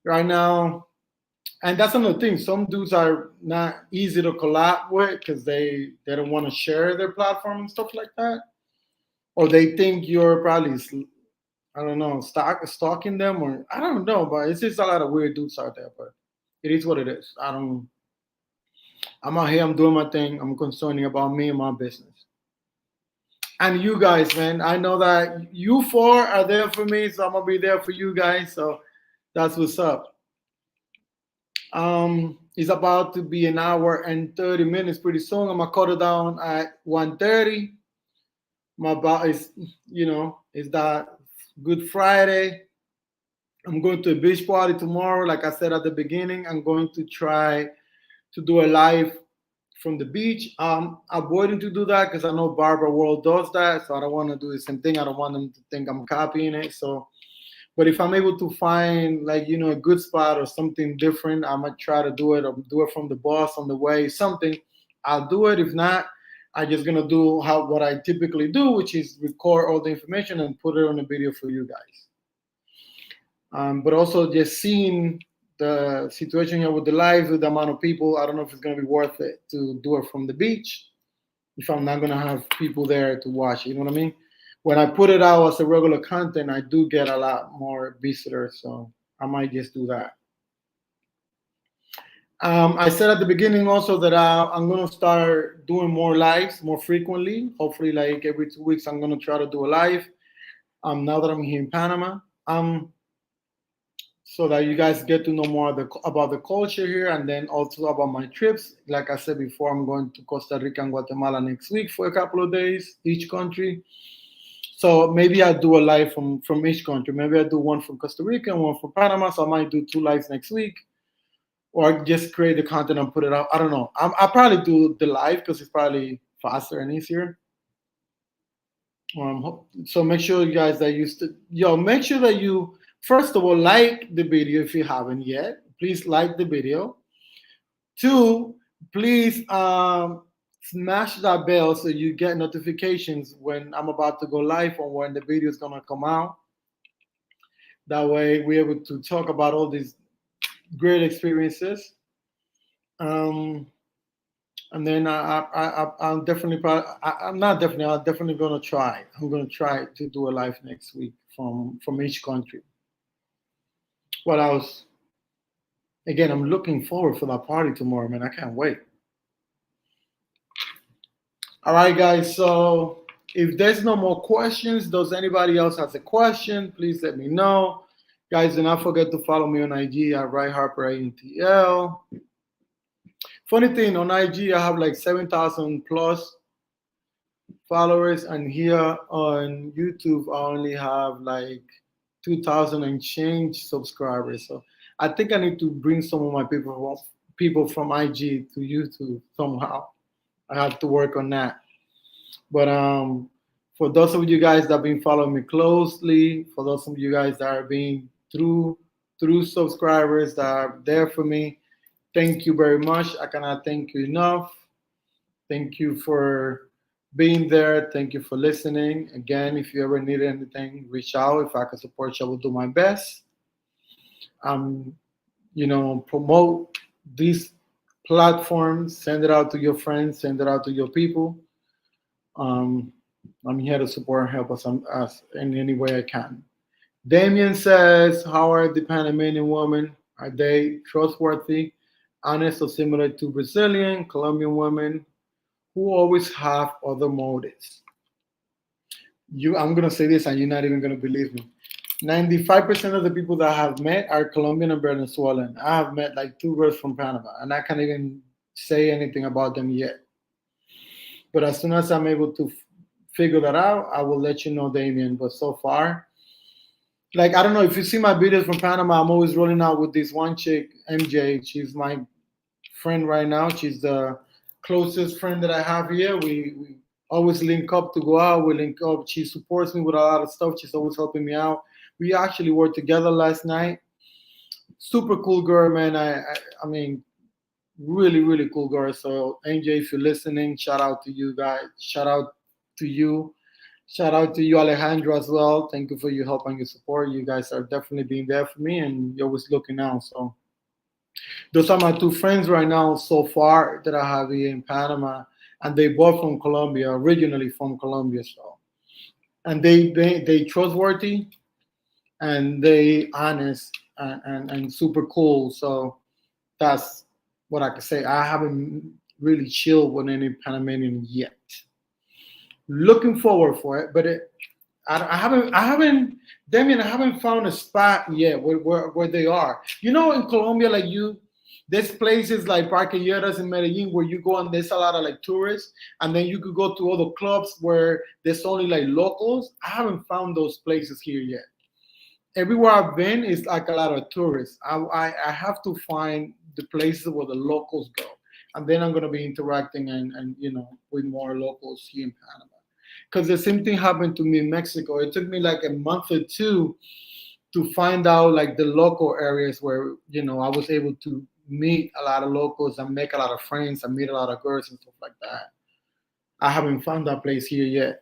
Right now, and that's another thing. Some dudes are not easy to collab with because they don't want to share their platform and stuff like that, or they think you're probably, I don't know, stalking them, or I don't know. But it's just a lot of weird dudes out there. But it is what it is. I'm out here. I'm doing my thing. I'm concerning about me and my business. And you guys, man, I know that you four are there for me, so I'm gonna be there for you guys. So that's what's up. It's about to be an hour and 30 minutes pretty soon. I'm gonna cut it down at 1:30. My boss is, you know, it's that Good Friday. I'm going to a beach party tomorrow. Like I said at the beginning, I'm going to try to do a live from the beach. Avoiding to do that because I know Barbara World does that, so I don't want to do the same thing. I don't want them to think I'm copying it. So, but if I'm able to find like, you know, a good spot or something different, I might try to do it, or do it from the bus on the way, something. I'll do it. If not, I'm just gonna do what I typically do, which is record all the information and put it on a video for you guys. But also just seeing the situation here with the lives, with the amount of people, I don't know if it's gonna be worth it to do it from the beach if I'm not gonna have people there to watch. You know what I mean? When I put it out as a regular content, I do get a lot more visitors, so I might just do that. I said at the beginning also that I'm gonna start doing more lives more frequently. Hopefully, like every 2 weeks, I'm gonna try to do a live. Now that I'm here in Panama, so that you guys get to know more about the culture here, and then also about my trips. Like I said before, I'm going to Costa Rica and Guatemala next week for a couple of days, each country. So maybe I do a live from each country. Maybe I do one from Costa Rica and one from Panama. So I might do 2 lives next week, or just create the content and put it out. I don't know. I'll probably do the live because it's probably faster and easier. So make sure you guys that make sure that you first of all like the video if you haven't yet. Please like the video. Two, please smash that bell so you get notifications when I'm about to go live or when the video is gonna come out. That way we're able to talk about all these great experiences. Um, and then I'm definitely I'm not definitely I'm definitely gonna try. I'm gonna try to do a live next week from each country. What else? Again, I'm looking forward for that party tomorrow, man. I can't wait. All right, guys. So if there's no more questions, does anybody else has a question? Please let me know. Guys, do not forget to follow me on IG at rayharperintl. Funny thing, on IG, I have like 7,000 plus followers, and here on YouTube, I only have like 2,000 and change subscribers. So I think I need to bring some of my people from IG to YouTube somehow. I have to work on that. But for those of you guys that have been following me closely, for those of you guys that are being through subscribers that are there for me, thank you very much. I cannot thank you enough. Thank you for being there. Thank you for listening. Again, if you ever need anything, reach out. If I can support you, I will do my best. Promote these platforms, send it out to your friends, send it out to your people. I'm here to support and help us in any way I can. Damien says, how are the Panamanian women? Are they trustworthy, honest, or similar to Brazilian, Colombian women who always have other motives? I'm gonna say this, and you're not even gonna believe me. 95% of the people that I have met are Colombian and Venezuelan. I have met like two girls from Panama, and I can't even say anything about them yet. But as soon as I'm able to figure that out, I will let you know, Damien. But so far, like, I don't know if you see my videos from Panama, I'm always rolling out with this one chick, MJ. She's my friend right now. She's the closest friend that I have here. We always link up to go out. We link up. She supports me with a lot of stuff. She's always helping me out. We actually worked together last night. Super cool girl, man. I mean, really, really cool girl. So, MJ, if you're listening, shout out to you guys. Shout out to you. Shout out to you, Alejandro, as well. Thank you for your help and your support. You guys are definitely being there for me, and you're always looking out. So those are my two friends right now so far that I have here in Panama, and they both from Colombia, originally from Colombia. So, and they trustworthy, and they honest and super cool. So that's what I can say. I haven't really chilled with any Panamanian yet. Looking forward for it, but I haven't, Damien, I haven't found a spot yet where they are. In Colombia, like there's places like Parquilleras in Medellin where you go and there's a lot of like tourists, and then you could go to other clubs where there's only like locals. I haven't found those places here yet. Everywhere I've been is like a lot of tourists. I have to find the places where the locals go, and then I'm gonna be interacting and with more locals here in Panama. Because the same thing happened to me in Mexico. It took me like a month or two to find out like the local areas where I was able to meet a lot of locals and make a lot of friends and meet a lot of girls and stuff like that. I haven't found that place here yet.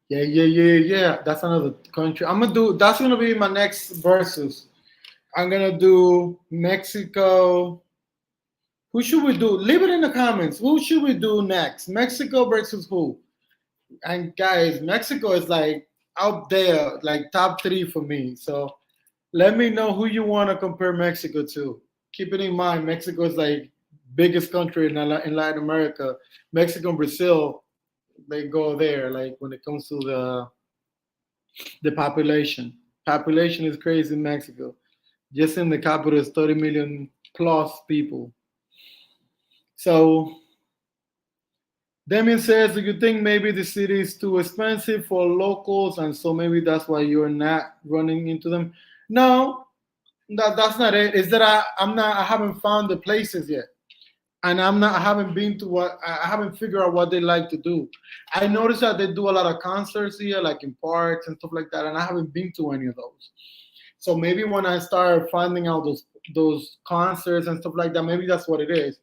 Yeah. That's another country. That's gonna be my next versus. I'm gonna do Mexico. Who should we do? Leave it in the comments. Who should we do next? Mexico versus who? And guys, Mexico is like out there, like top 3 for me. So let me know who you want to compare Mexico to. Keep it in mind, Mexico is like biggest country in Latin America. Mexico and Brazil, they go there. Like when it comes to the population, population is crazy in Mexico. Just in the capital is 30 million plus people. So Damien says, do you think maybe the city is too expensive for locals, and so maybe that's why you're not running into them? No, That's not it. It's that I haven't found the places yet. And I haven't been to I haven't figured out what they like to do. I noticed that they do a lot of concerts here, like in parks and stuff like that, and I haven't been to any of those. So maybe when I start finding out those concerts and stuff like that, maybe that's what it is.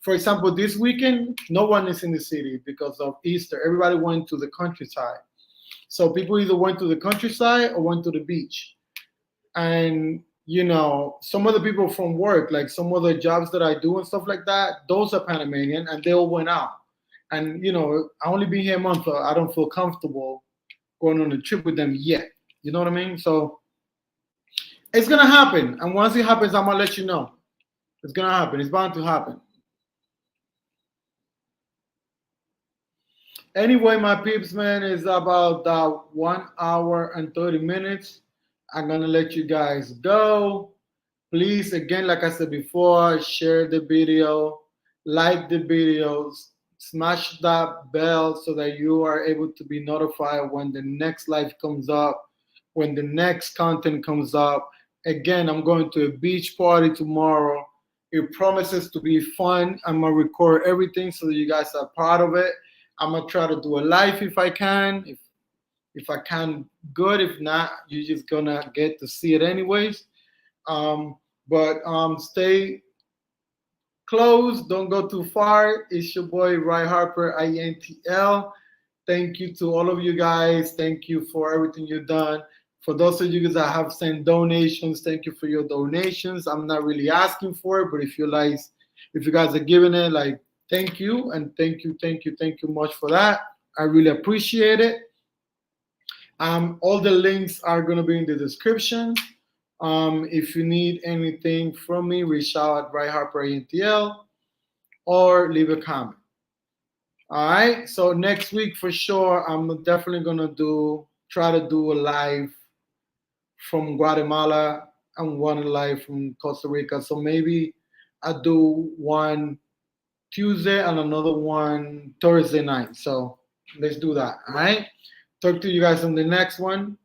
For example, this weekend, no one is in the city because of Easter. Everybody went to the countryside. So people either went to the countryside or went to the beach. And some of the people from work, like some of the jobs that I do and stuff like that, those are Panamanian, and they all went out. And I only been here a month, so I don't feel comfortable going on a trip with them yet. You know what I mean? So it's gonna happen, and once it happens, I'm gonna let you know. It's gonna happen. It's bound to happen. Anyway, my peeps, man, is about 1 hour and 30 minutes. I'm gonna let you guys go. Please, again, like I said before, share the video, like the videos, smash that bell so that you are able to be notified when the next live comes up, when the next content comes up. Again, I'm going to a beach party tomorrow. It promises to be fun. I'm gonna record everything so that you guys are part of it. I'm gonna try to do a live if I can. If I can, good. If not, you're just gonna get to see it anyways. But stay close. Don't go too far. It's your boy Ray Harper, INTL. Thank you to all of you guys. Thank you for everything you've done. For those of you guys that have sent donations, thank you for your donations. I'm not really asking for it, but if you guys are giving it, like, thank you, and thank you much for that. I really appreciate it. All the links are going to be in the description. If you need anything from me, reach out at rayharperintl or leave a comment. All right. So next week for sure, I'm definitely gonna try to do a live from Guatemala and one live from Costa Rica. So maybe I do one Tuesday and another one Thursday night. So let's do that. All right. Talk to you guys on the next one.